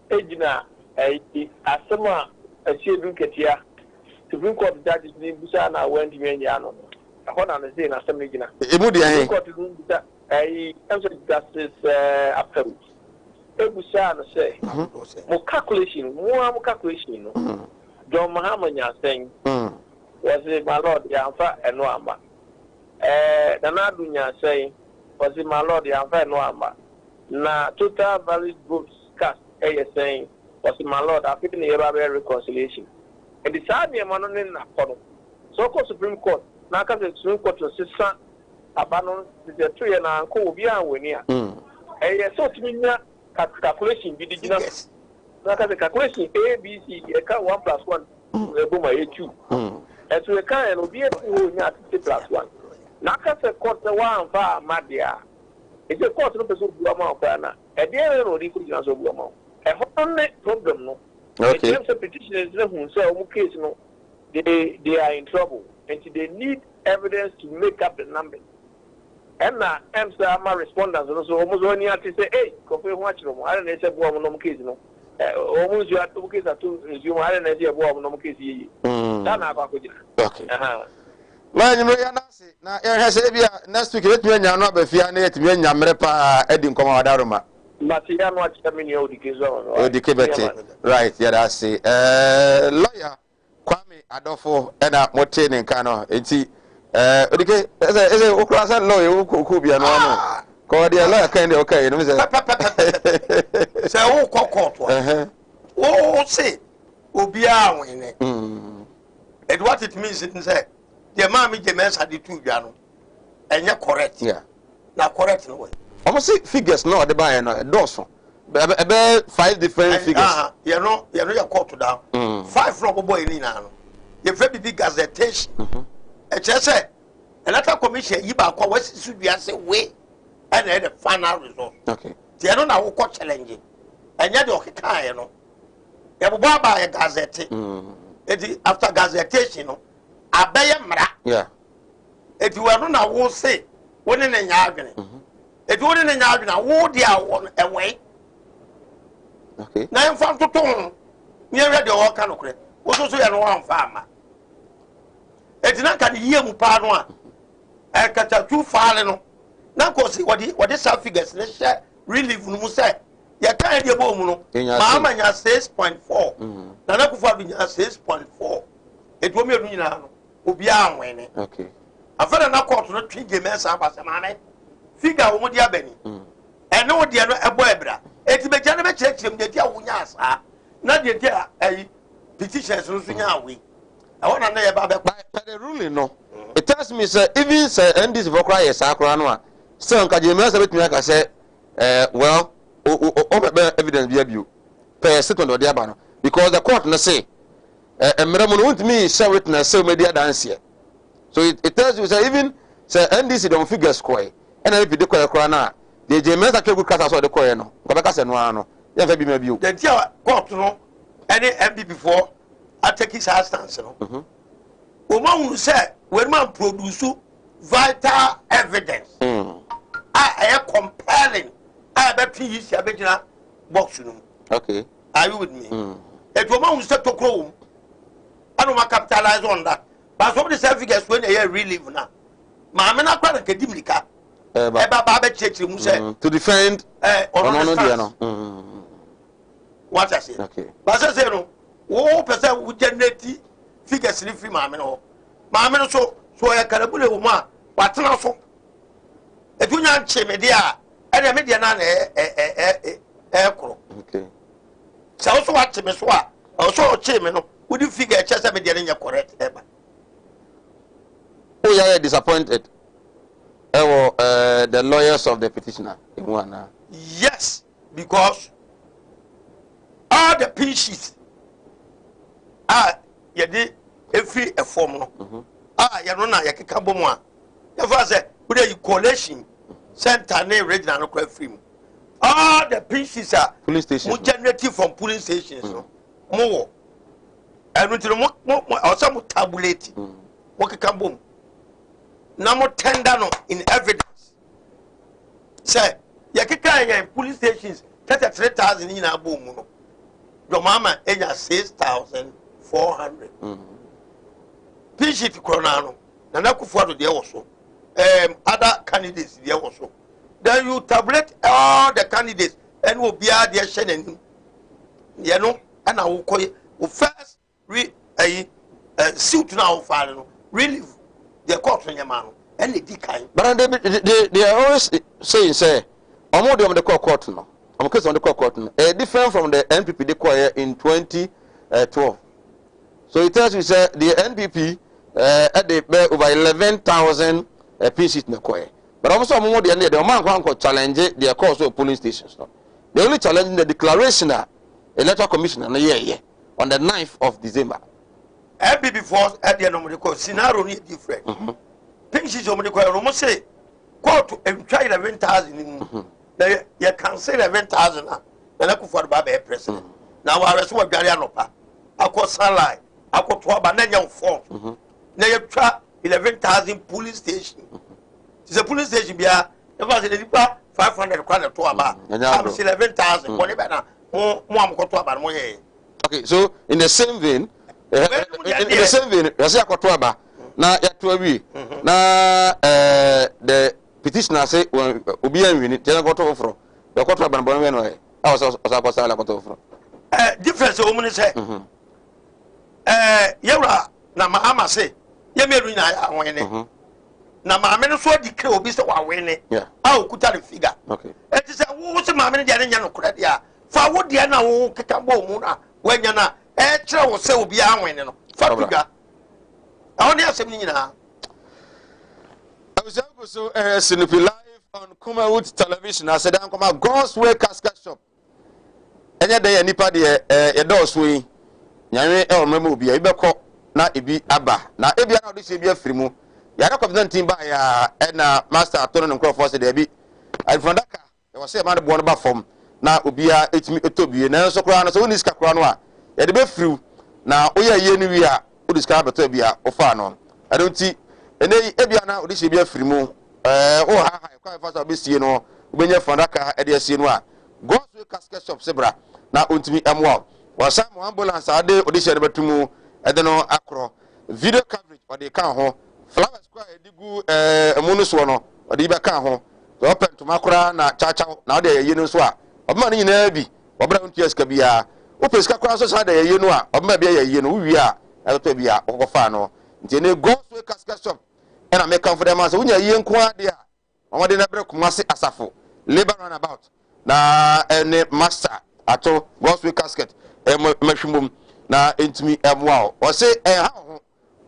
ejina asem a asiedu ketia Supreme Court judges ni busa na wendi menya no akona na say na asem ne gina emu de ahe court ni busa justice after ebusa no say mo calculation no John Mahama nya saying was it my lord ya fa eno ama Nana Dunya saying was it my lord ya fa eno ama na total valid votes cast saying was it my lord I think the Yoruba reconciliation and the same man no na kono so ko Supreme Court na ka Supreme Court so sisa abano the two year na ko obi anweni a so timinya calculation bi digina na ka calculation ABC e ka 1+1 ebo ma 2 so e ka en obi e ho nya 3+1 na ka se court wa anfa amadia e se court no person bu ama kwa na e dey no ri ku digina so bu ama e ho ne problem no okay the petitioners who say o case no they are in trouble and they need evidence to make up the numbers. And now, my respondents also almost only have to say, hey, compare watch them. I don't know if no case, no. Almost you have to case to resume. I don't know if you have no case. Okay. Well, you know, now, next week, let me know about Fiana to me and Yamrepa, Eddie Comadaruma. Matian watch them in your case. Right, yeah, that's it. Lawyer Kwame Adolfo, and Motin and Kano, okay, as a Ukrasa lawyer who could be an honor. Call the lawyer kind of okay, say, oh, court. Oh, say, Obia winning. And what it means, it say, the mammy James had the 2 piano. And you're correct, yeah. Now, correct in a way. Almost figures, no, the buyer, no, Dawson. About 5 different figures. You know, you're caught down. 5 from a boy in now. You're very big gazettation. HSA, another commission, you back what should be as a way and then the final result. Okay. They don't know what challenging. And yet, you know, you have buy a gazette. After gazettation, I buy a mra. Yeah. If you are not, I will say, when in a yard. If you wouldn't know, I would one away. Okay. Now, I'm from Toton. Near the all kind of credit. What's also one farmer. It's not a year Mupadua. I catch a 2 fallen. Now, go see what is our figures. Let's share relief no mu say ya kan de bo mu no maama nya 6.4 na na kufa bi nya 6.4 etu omi edu nyina no obi anwene okay afere na court no twige mesa abasa maame figure wo mu dia bani ene wo dia no ebo ebra eti be jana be chirechirem de dia wo nya asa na de dia ayi petitions no so nya awe I want to know about the ruling. No, it tells me, sir, even sir, and this vocal is Sacranua. So, can you remember with me? Like I said, well, evidence be you per statement of the Abano because the court na say, and Madame won't me share witness so media dance here. So it tells you, sir, even sir, and this don't figure square, and if you declare Corona, the James are good cast out the Corano, Quebecas and Wano, you have been you. The dear court, no, any MP before. I take his stance, no. Woman who said, when man produce vital evidence, I am compelling. I bet you see a better box. Okay. Are you with me? A woman who said to grow, I don't want to capitalize on that. But some of the self figures when they relive now. Mamma, not quite a academic. To defend what I say. Okay. But I say, no. Oh, person would generate figures in free mamma. Mamma, so I can put a woman, but not so. If you not chim, dear, and a median aircrow. Okay. So also watch him as well. Also, chim, would you figure just a median in your correct ever? Oh, yeah, disappointed. The lawyers of the petitioner. Yes, because all the pieces. Yedi every a form no na yakeka bomwa ya fa say we dey collation center na regional no kwa free all the pieces are police station mo generated from police stations no mo enu tiro mo also mo tabulate mo keka bom na mo tender no in evidence say yakeka yan police stations 33000 ni na bom no your mama enya 6400 Pishit Coronano, Nanakufuado de also, other candidates there also. Then you tablet all the candidates and will be out there shedding. You know, and I will call you first suit now, father, relieve the court on your man and the decline. But they are always saying, say, I'm more than the court now. I'm case on the court, different from the NPP declare in 2012. So it tells you, sir, the NPP at the over 11,000 pieces in the choir. But also, more than the man who challenge their course of polling stations. No? They only challenging the declaration that electoral commission on the year on the 9th of December. NPP force at the end of the court scenario is different. Pieces of the choir almost say, court and try 11,000. You can say 11,000. And I could for the president. Now I was what Garianopa. I call Sunlight. I got to have an annual force. Now you try 11,000 police station. It's a police station. Be a 500 kroner to about. I'm 11,000. Whatever. More got to about more. Okay, so in the same vein, I say I got to about. Now yet to agree. Now the petitioner say Obi and we need to go to from the court of Banboy. I was also got over. Difference woman say. Yewra na ma say ye meru na awene na ma me no so declare obi se wa wene a okuta the figure okay it is wo se ma me de nya no kora dia fa wo de na wo keka bo mu na wanya na kire wo se obi awene no fa figure awon ya sem ni nyina I was able so Sinopi live on Kumawood television. I said I'm come God's Way Casket Shop enya de nipa de ye do so yi nyanwe memo obi e beko na ebi aba na ebi na odi se bi afiri mu ya na confident team ba ya na master atono nkro force de bi alfondaka e wo se ma de bo no ba form na obi a etimi etobie na so kra na so oni ska kra no a ye de be firiu na oye ye ni wi a odi ska beto bi a ofa no adonti ene ebi na odi se bi afiri mu o ha kwa fa so be sie no obenya fondaka e de sie no a God's Way Casket Shop sebra na ontimi emwa wasam ambulance ade audition betumu edeno akro video coverage ode kan ho flowers kwa edigu emunu so no ode be kan ho so open to makora na chacha na de ye no so a obma ni nyina bi obra ntu eska bia o peska kora so sa de ye no a obma bia ye no wi a e to bia o fa no nti ne Gospel casket shop e na me kan for dem say unya ye nko ade a o de na bre Kumasi asafo labor runabout na ene master ato Gospel casket e mahwimum na entimi emwa o say ha ho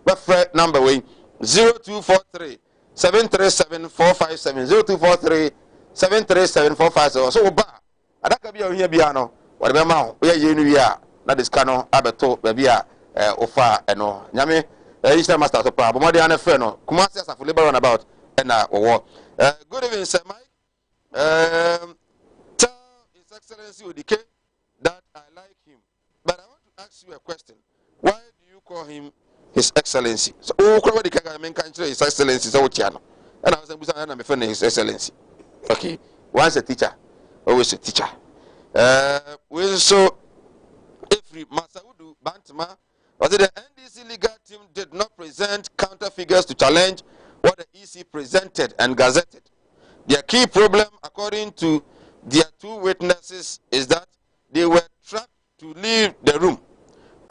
be number way 0243 737 457 0243 737 457 so ba adaka bia ohia bia no wode be ma ho ye ye nu wi a na diska no abeto ba bia ofa eno nyame Eastern master to pa bomode an fe no Kumasi asafo labor runabout na wo good evening sir Mike tell His Excellency Odike that I like him, but I want to ask you a question. Why do you call him His Excellency? So His Excellency so and I was saying His Excellency. Okay, once a teacher, always a teacher. So every Masaudu Bantama, was it the NDC legal team did not present counter figures to challenge what the EC presented and gazetted. Their key problem, according to their two witnesses, is that they were trapped to leave the room.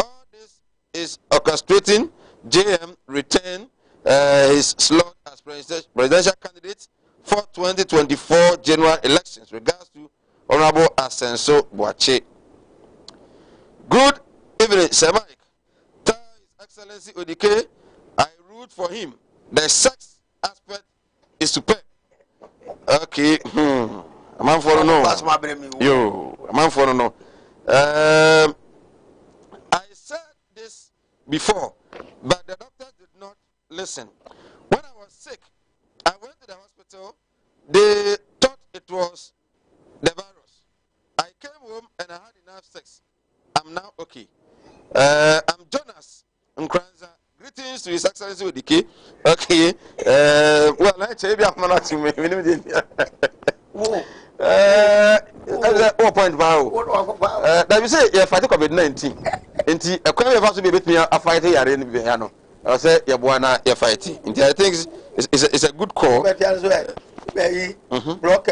All this is orchestrating JM retain his slot as presidential candidate for 2024 general elections. Regards to Honorable Asenso Boache. Good evening, Sir Mike. Tell His Excellency Odike, I root for him. The sex aspect is superb. Okay. A man for no. Yo, a man for no. I said this before, but the doctors did not listen. When I was sick, I went to the hospital. They thought it was the virus. I came home and I had enough sex. I'm now okay. I'm Jonas Nkranza. Greetings to His Excellency Odike. Okay. Well, let's say I'm not to me. What point about that? You say you're fighting COVID-19. Inti, a crime of be me a fight here in Viano. I say, Yabuana, you're fighting. I think it's a good call. Rock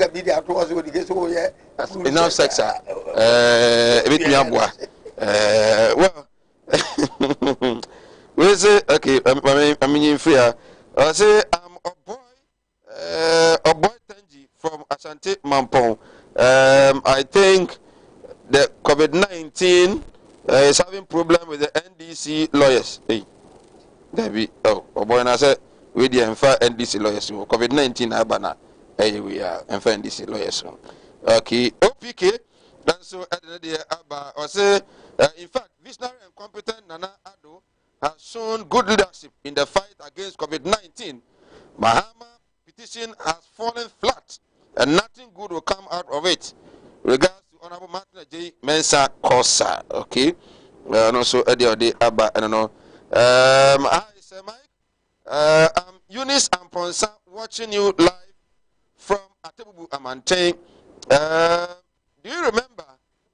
a video towards what he gets over here. Enough sex, a bit me abwa. Well, we say, okay, I mean, in fear. I say, I'm a boy Tenji from Ashanti Mampong. I think the COVID-19 is having problem with the NDC lawyers. Hey, Debbie, oh boy, and I said, we didn't find NDC lawyers. COVID-19, Abana, hey, we are and find NDC lawyers. Okay, OPK, and so at the day, Abba, or say, in fact, visionary and competent Nana Addo has shown good leadership in the fight against COVID-19. Mahama petition has fallen flat and nothing good will come out of it. Regards to Honorable Martin J. Mensa Kosa. Okay. And also Eddie Abba. I don't know. Hi, Sir Mike. I'm Eunice Amponsa watching you live from Atebubu Amante. Do you remember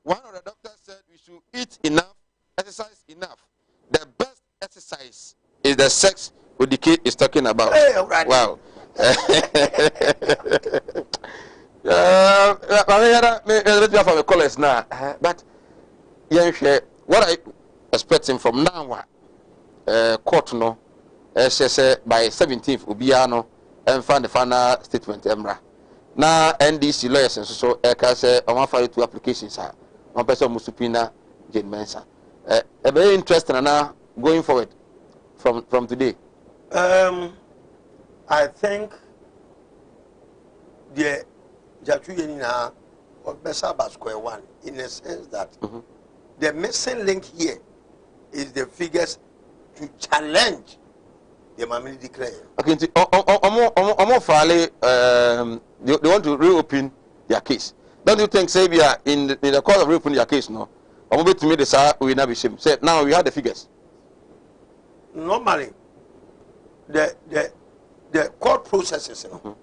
one of the doctors said we should eat enough, exercise enough? The best exercise is the sex Odike is talking about. Hey, right. Wow. From college now, but what I expecting from now on, court no, by 17th Ubiano and find the final statement. Emra now NDC lawyers and so say I want file two applications. One person Musupina Jane Mensa. A very interesting now going forward from today. I think the Jatuyina or Besaba Square One, in a sense that the missing link here is the figures to challenge the Mamili declare. Okay, they want to reopen their case. Don't you think, Sabia, in the course of reopening their case, no? I'm going to meet the sir, we never shame. Say now we have the figures. Normally, the court processes, you know,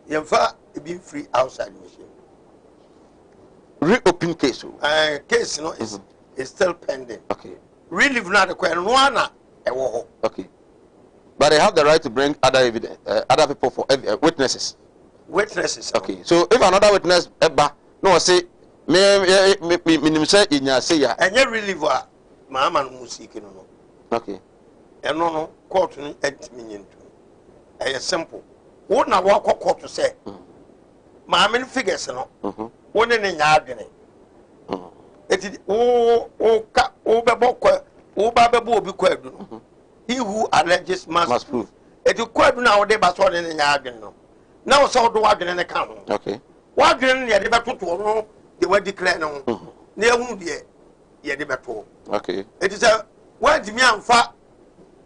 in fact, it being free outside the machine. Reopen case. Case, you know, is still pending. Okay. Relieve not the question. Okay. But they have the right to bring other evidence, other people for witnesses. witnesses. Okay, so if another witness eba no say me say inya say ya enye reliever mama no musiki no. Okay. Eno no court no entimi nyintu. Eye simple. Wo na wo akọ court say mama no figures no. Wo ne nya adwene. Eti wo bebo kwa wo ba bebo obi kwa adu no. He who alleges must prove. Eti kwa adu na wo de ba so ne nya adwene no. Na wo so do adwene ne ka ho. Okay. Wa adwene ne de betoto no de wa declare no. Na ehun de ye de beto. Okay. Eti say wa dimi amfa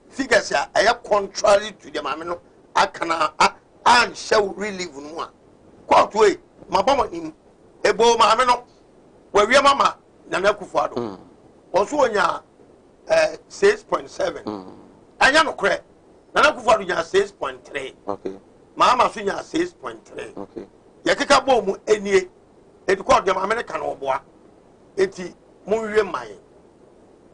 figures ya contrary to the mama no akana and show relieve no a. Court way mabomanim ebo mama no wa wi mama na na kufuado. Oso onya 6.7. Anya no kre. Na na kufuado nya 6.3. Okay. Mama so nya 6.3. Okay. Yakeka bo mu enie. Eti court de mama ne kan oboa. Eti mu wi man.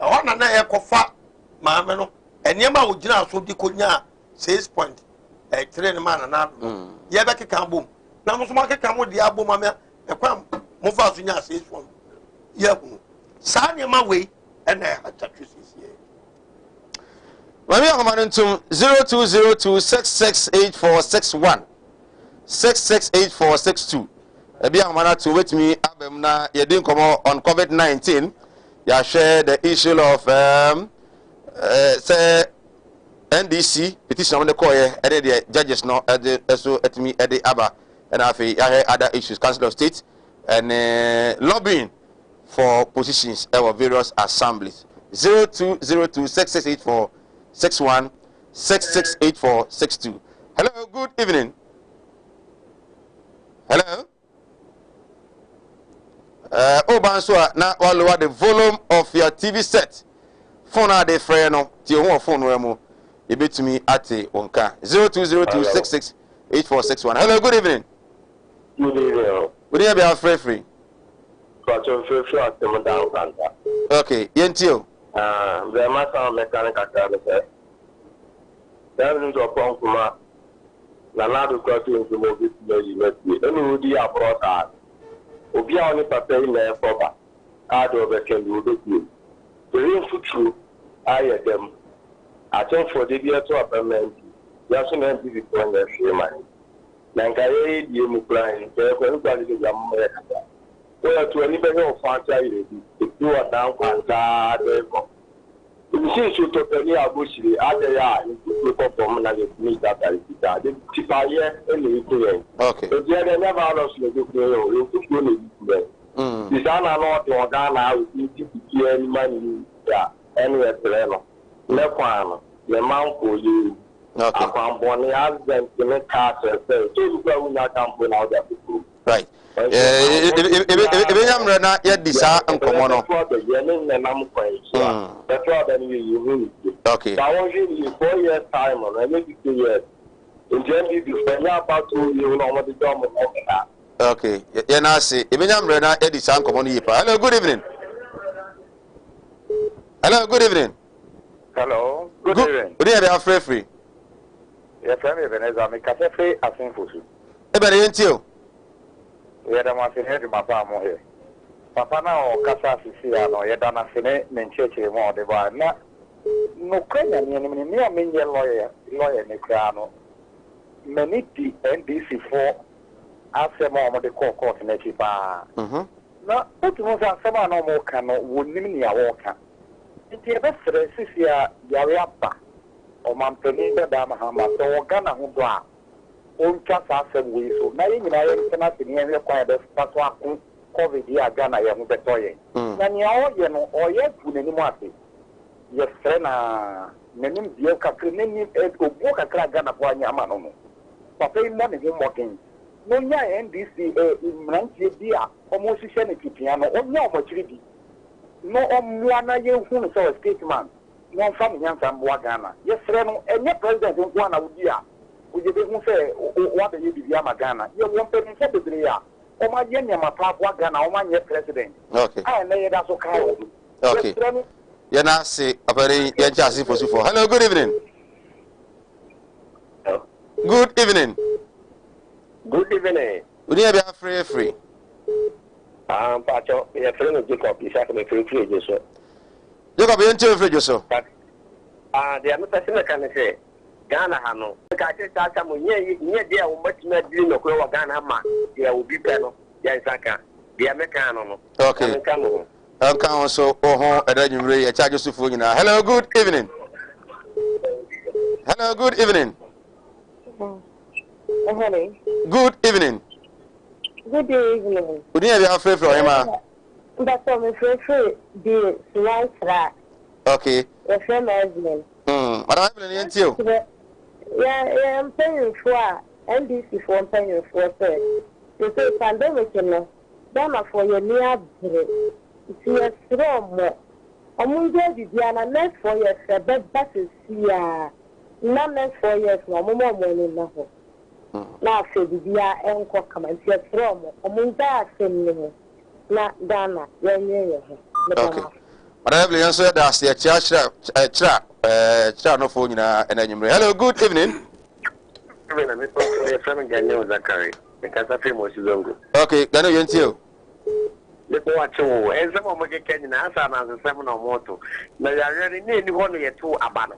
Ona na ye kofa mama no eniema wo gina so di konya 6.3 ne man na do. Ye be keka bom. Na mo so ma keka mo di abom mama e kwa mo fa so nya 6.1. Ye hu. Sa ne ma we ena ya chatwisi ye. Mami akomanentum 0202668461 668462. Ebi akomana to wait me abem na ye din komo on COVID-19. Ya share the issue of say NDC petition on the call here the judges no so etimi ede aba and afi ya other issues council of state and lobbying for positions at various assemblies. 0202668461 668462. Hello, good evening. Hello. Banswa na lower the volume of your TV set. Phone are the friend no. Ti ho phone we mo. E betumi ate onka. 0202668461. Hello, good evening. Good evening. Good evening, our free. Okay, yentio. The master mechanic academy. There is a problem. Na na do kwatu into mobile university. Enu udi abroad. Obi a oni papa na efoba. Ado be ken do do. The real future I them. I think for the year to apartment. Ya so na be before na shema. Na nkaye die mu plan. Be ko ni kwali de jam mo ya kata. So to any be o fa cha ire bi. Do down kwanta de ko. Isi so to peli abushiri ade ya into ko from na the meet that I did. The tipaye eni ikuye. Okay. So there never allows you to go. You took money to the sana no to Ghana with TPK any money ya anywhere pleno. Le kwano. Le manko you. Okay. Akwan boni husband me car say so you go na campo na other people. Right. Ebenyam rena ye disa nkomo no. Okay. I want you 4 years time on maybe 2 years. In January before you about 2 years no what the job of that. Okay. Ye na say ebenyam rena ye disa nkomo no yipa. Hello, good evening. Hello, good evening. Hello. Good evening. Good evening, free. Yes, I'm Ebenezer. Me kase free asinfusu. Ebere yentio. Yɛda mo ase ne de papa mo he papa na o kasa sisi ya no yɛda na se ne nkyekye mo de ba na no kwanya ne ne me a menye lawyer ne kra no many di NDC for asem o mo de court na chi pa na otu mo sa asem na mo ka no wonim ne ya wo ka nti e be sere sisi ya yare apa o mampeni be da ma ha ma so wo ga na ho do a on kasa asem we so na yin na yin kana se ne hwe kwa be paso akun covid ya Ghana ya mu beto ye na ni o ye no o ye fu ne ni mu ase ye fre na nenim die ka kre ne ni obu ka kra Ghana po anya ma no no papa yi mo ne ho moken no nya NDC mrantie bi a o mo hihye ne tipia no o nya o mo chiri bi no o mua na ye hu no so statement no fa me nyansa mbo Ghana ye fre no enye president nko na wudi a we dey say what the you Ghana. You want to say the ya. O ma ye nyama pa Ghana, o ma nye president. Okay. Ah na ye da so ka. Okay. Ya na say apare ye jasi for. Hello, good evening. Hello. Good evening. Good evening. Uni be free. Pacho, your friend Jacob is actually free just. Jacob, you into free just. The other person can say Ghana Hano. The guy says that some near there will much more dream of Ghana man. There will be panel. Yes, I can. The American. Okay. Come also, and then you really charge us to phone now. Hello, good evening. Hello, good evening. Hello. Good evening. Good evening. Would you have free for Emma? That's what my friend the one track. Okay. The friend Evelyn. Madam Evelyn, ain't you? Yeah, I'm paying for NDC for paying for third. You say pandemic, you know. Dama for your near break. It's strong. I'm going to be an next 4 years, a bed buses here. Not next 4 years, no more money now. Now, say the dear uncle come and see a from among that same not Dana, when you okay. Madam Evelyn, answer that's the chat no phone and then you hello, good evening. Your friend Daniel Zachary, because I feel most longer. Okay, Daniel, you until. The watch, and some of my Kenyan answer as a 7 or more. Now, you are already nearly 1 year 2 about.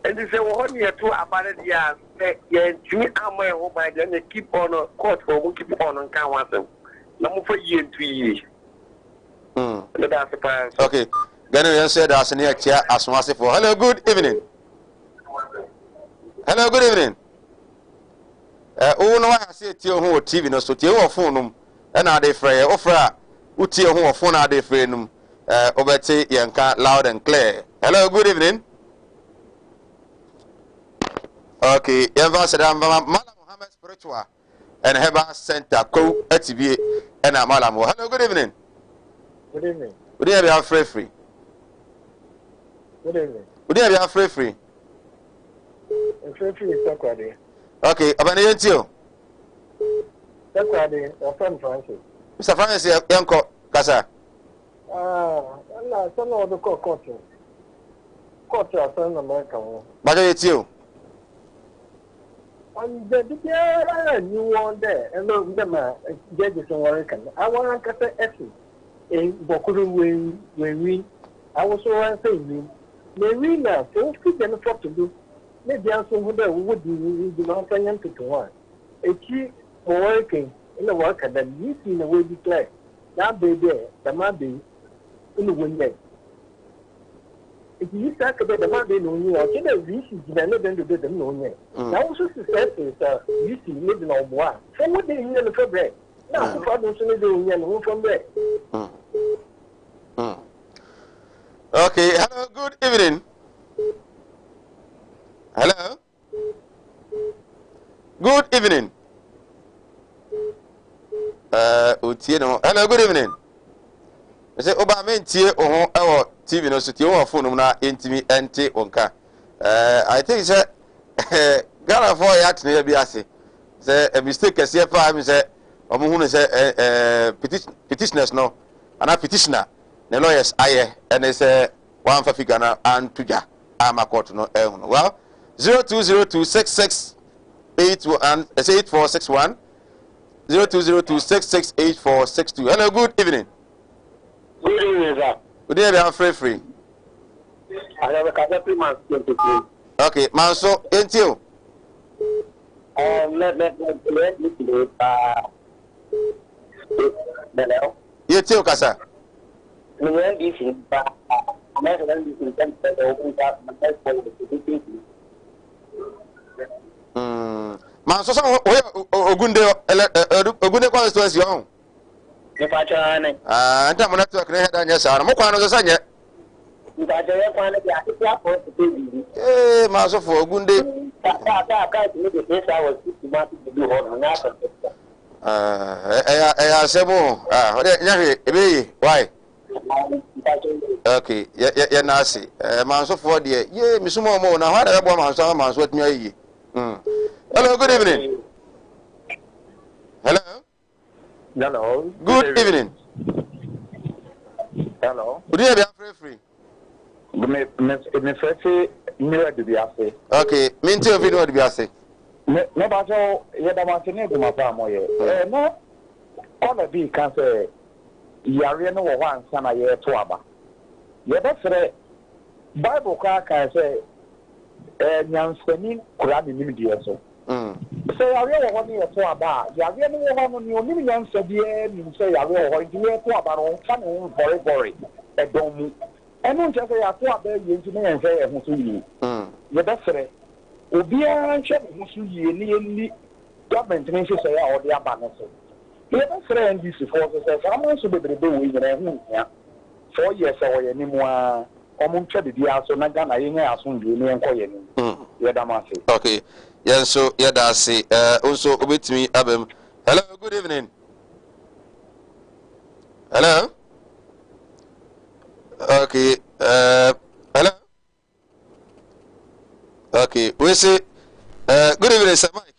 And they say, 1 year 2 about it, yeah, to me, I'm my home by then they keep on a court for who keep on and can't want them. No for year 2 years. Okay, Daniel, you said as near chair as massive for hello, good evening. Hello, good evening. Oh, no, I say to your TV, no, so to your phone. And are they free? Offer Uti who phone are they free? Obete Yanka loud and clear. Hello, good evening. Okay, Eva said I'm Malam Mohammed Spiritual and Heba Center Co TV and Malam. Hello, good evening. Good evening. Would you have free? Good evening. Would you have free? Free is Sakwadi. Okay, Abanayantio. Sakwadi, your friend Francis. Mr. Francis, Yanko, Casa. Some of the court. Court, your son American. But it's you. And the you want there, and look, the judges in American. I want to say, in Bokuru, when we, I was so saying, maybe now, so keep them to do. Maybe I'm someone that would do not say anything to one. A key for working in the worker that you see in the way declare. That baby, the man be in the window. If you talk about the man being on you, I can't reach you, I know them to do them on you. Now, also, you see, living on one. So, what do you need for bread? Now, if I don't see the from bread. Okay, hello, good evening. Hello. Good evening. Hello, good evening. I say, Oba mentie our TV no so tie phone na intimi ente onka. I think say Ghana for yat na bi ase. Say a mistake kase fa me say omo hu say petitioners no ana petitioner the lawyers aye and they say one for figure na antuja ama court no ehun. Well, 0202668461 0202668462. Hello, good evening. Good evening, sir. Good evening, I'm free. I have a couple months to okay, Manso, ain't you? Let me do you too, Casa. Manso, Ogunde constituency on. And I'm not talking about your son. I'm going to say, eh, Manso for Ogunde. Why? Okay, yeah, Nancy. Manso for the yeah, Miss Momo. Now, what about Manso? What me? Hello, good evening. Hello. Hello. Good evening. Hello. Good evening, I'm free. Me free new to be ase. Okay, me too. Video to be ase. Never so yet I want to name my family. No, all the big can say, Yariano one son a year to Abba. Yet that's the Bible crack can say, young spending could be media so. So I really want you to Abba. Yariano one you only young said, you say, I will want you to Abba on some very, a dome. And don't just say, I thought there you and say, I to you. Yet that's it. Obiara check who you nearly government means to say all the abundance. Let us friend this for says, I'm also be the way in 4 years away anymore. Among the also not done. I ask you and call okay. Yeah, so yeah, that's it. Also with me, Abem. Hello, good evening. Hello. Okay. Hello. Okay, we say, good evening, Sir Mike.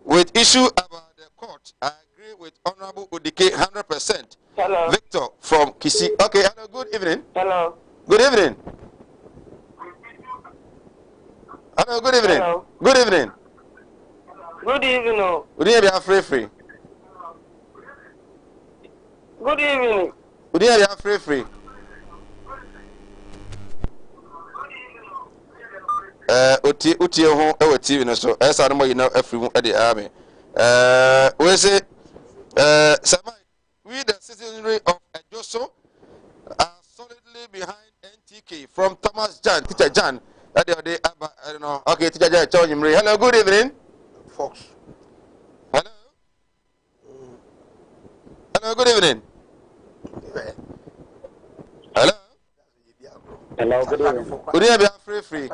With issue about the court, I agree with Honorable Udike 100%. Hello. Victor from Kisi. Okay, hello, good evening. Hello. Good evening. Hello, good evening. Hello. Good evening. Good evening. Good evening, free. Good evening. Good evening, free. Uti ho e TV no so esa no you know every at the army we say Samai, we the citizenry of Ejoso are solidly behind NTK from Thomas Jan, teacher Jan at the I don't know. Okay, teacher Jan, tell him. Hello, good evening. Fox. Hello. Hello, good evening. Hello. Hello, good evening. Good evening, free.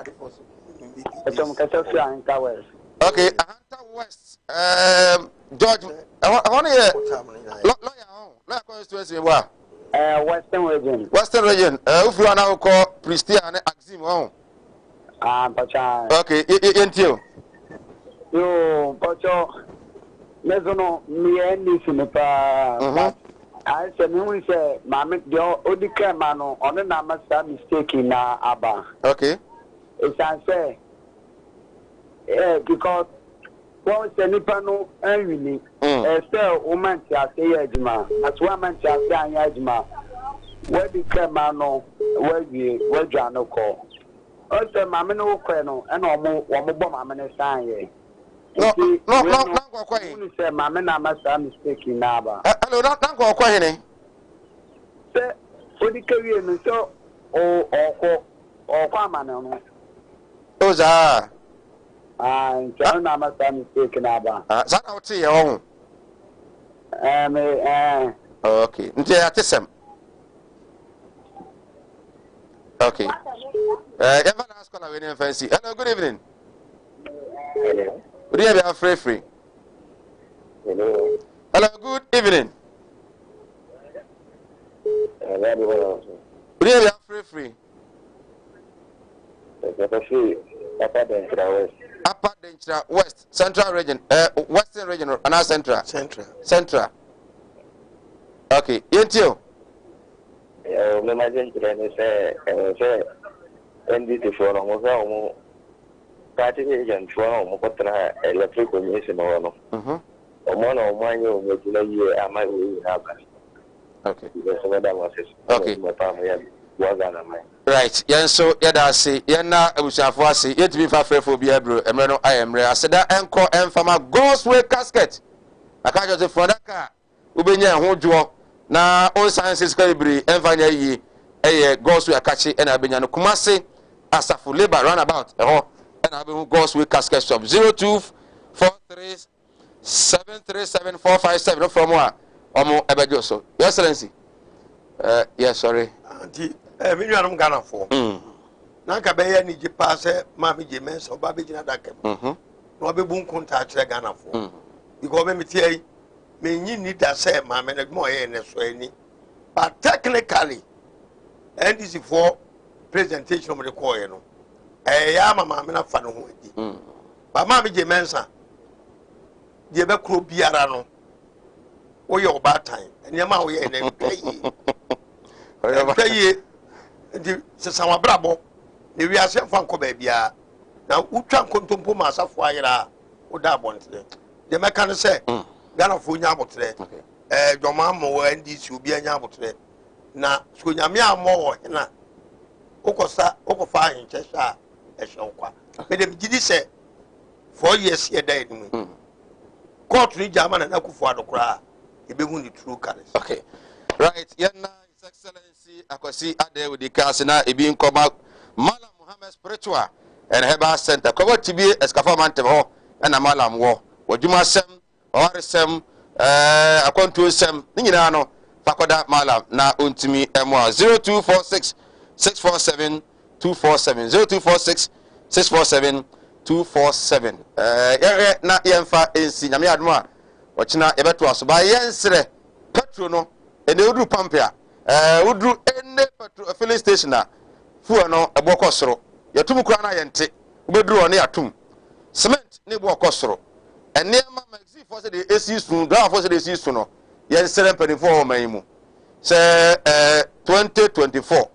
Okay, Ahanta West. George, I want to hear lawyer constituency. Western region. Western region. If you are now called Pristia and Axim. Okay, you. Yo, Pacho. Mesono, me and this in the I said, we say, Mamma, the Odika Mano, on the Namasa mistake in Abba. Okay. It's I say, because once the Nipano and really, still, woman, I say, Yajima, as woman, I say, Yajima, where the Camano, where Jano call. Also, Mamma, no colonel, and almost one more Mamma sign. No, say, Mamma, Namasa mistake in Abba. Hello, not go quiet. Say, Odika, so, or Quamano. Those are. I'm not mistaken about. That I'll see your own. Okay. Okay. Ever ask on a winning fancy. Hello, good evening. Good evening, free. Hello, good evening. Good evening, free. Upper Denchira West, Central region, Western region, or another Central. Okay, Yentio. NDT for almost party agent for electric commission or no. One of my year, I might have. Okay. Okay. Right, yen so yada say yen na abusafo ase yet be fa frefo bi abro emre I am re aseda enko enfama God's way casket aka just for that car ubenya ho dwo na on sciences calibri enfanya yi eye God's way akachi na abenya no kumase asafo labor roundabout ho na abe God's way casket shop 0243737457 from wa omo ebejo so your excellency yes sorry me nuanom Ghana for na ka be ya ni je pa se ma me je men so ba be gina dakam na obebu nkunta akire Ghana for because me tie me nyi ni da se ma me na mo ye ne so ani but technically NDC for presentation of the call no ya mama me na fa no ho adi ba ma me je mensa je be kro biara no wo ye oba tan enya ma wo ye ne kai di se sama brabo ne wi ase fa nko ba bia na utwa nkontompo ma asafo ayira oda bontre de meka no say Ghana fo nya abotre dwoma mo NDC obi anya abotre na so nyame ammo wo hena okosa okofa ahenchesha ehwekwa me dem gidi say 4 years ye die mu court ni jama na kufu adokra ebehu ni true colors. Okay, right, yana His Excellency akwasi ade with the na ebi nkoma Malam Muhammad Spiritual and Heba Center Kumawood TV escafament ho na Malam wo wadwuma sem owaresem akwantu sem nyina no fakoda Malam na ontimi emwa 0246 647 247 0246 647 247 na yemfa ensi nyame adoma ochina yebeto asoba yensre petrol no ene udru pampia udru ene petrol filling station na fuel no eboko soro yatum kura na yente ubedru one yatum cement ne eboko soro enema maxi for say the AC sun driver for say the AC sun no yensre penifo o manimu se 2024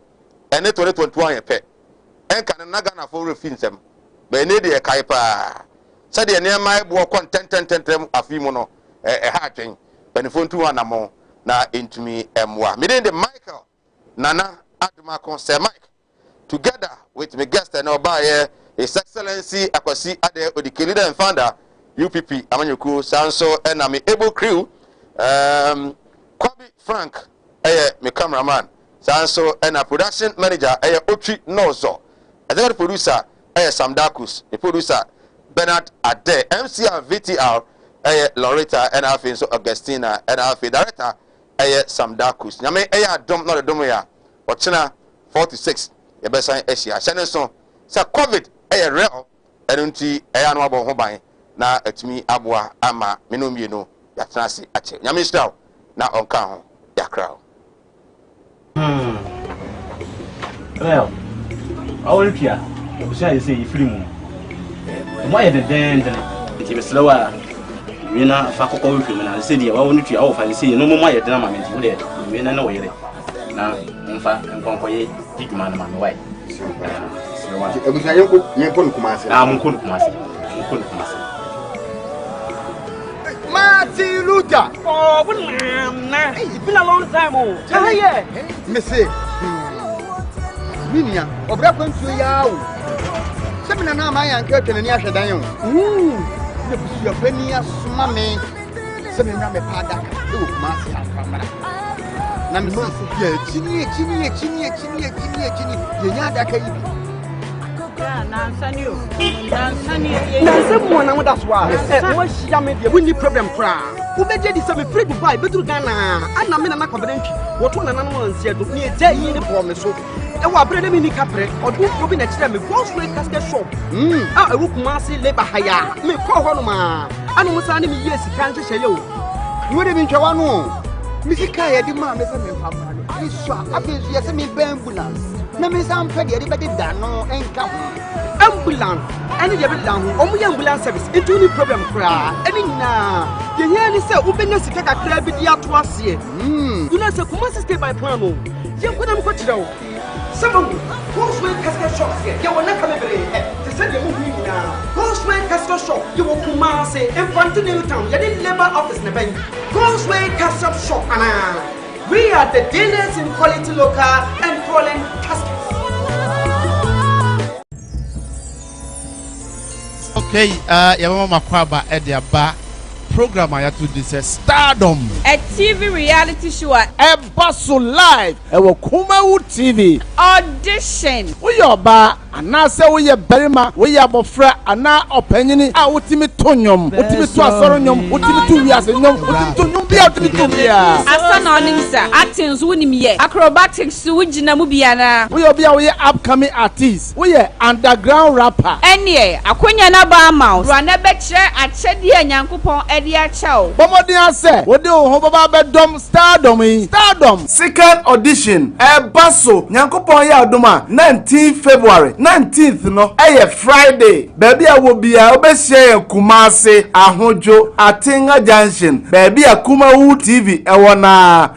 ene 2021 yepe enka na Ghana for refinsem be ne de kai pa se de ne mai bo kon 10 afimu no ha twen penifo ntu anamo na intumi emwa me de Michael Nana Adma Concert Mike together with my guest and obaye His Excellency akwasi ade odike leader and founder UPP Amanyoku Sanso and ami able crew Kwabi Frank me cameraman Sanso and a production manager Otri Nozo executive producer Sam Dakus the producer Bernard Ade MCR VTR Loretta and Alfin so Augustina and Alfin director Sam Dakus nyame dom no dom ya ochina 46 ye besan Asia chane so sa covid real enunti no abo ho ban na atumi aboa ama menomie no ya transi ache nyame style na onka ho ya crowd well our pia obusia say ifrimu why the den it is slower mina fa kokko wifi mina se dia wa wonu tua wo fa se no mo ayedena ma menti wo de mina na wo yere na mfa nkonkoye dikuma na ma no wai ebusa yenko Kumasi munko Kumasi Martin Luther oh bunna it's been a long time oh yeah me say minia obra kwantu ya wo se mina na ma yan ka twene ni ahwedan yo ne busu ya pani asuma me se me na me pada e wo Kumasi akamara na me se ya chini ye nya da kai nansani mo na woda so a wo hia me de we problem kra wo beje di se me free Dubai betru Ghana ana me na confident wo to na nanom ansia do ne je yi ne bo me so e wo abrede mi ni kapre odu obi na kire me go straight casket shop e wo Kumasi labor haya me ko ho no ma ana mo sa ne me yes kan hye ye o wo de bi ntwa no mi sika ye di ma me se me papa no ai so abezu ye se me ambulance na me sam pe de be da no enka ambulance any de be da ho omo ye ambulance service into any problem kra any na ye ye ni se ubenya sika kakra bi di ato ase you know say Kumasi stay by plan no ye ko na mo ko tira o some Ghostway casket shop here ye wona ka mebere te se de mo hu ni na Ghostway casket shop ye wo Kumasi in front of New Town ye the labor office na ben Ghostway casket shop ana we are the dealers in quality local and foreign caskets. Okay, Yamama Makwaba Ediaba program I to this Stardom. A TV reality show at Ebaso Live. Ewo Kumawood TV. Audition. We are ba anase we ye berima we ya bofra ana openyini a wotimi tonyom wotimi to asoronyom wotimi to wiase nyom wotimi to nyom bia wotimi to bia asa na onim sa actings wonim ye acrobatics wugina mu bia na we obia we upcoming artist we underground rapper enie akonya na ba amount rana be kire achede anyankopon edi achaw bomodin ase wode ho baba bedom Stardom second audition Ebaso nyankopon ya adoma 19 February 19th no Friday baby a wo bia obehye Kumasi Ahojo Atinga Junction baby a Kumawood TV ewo na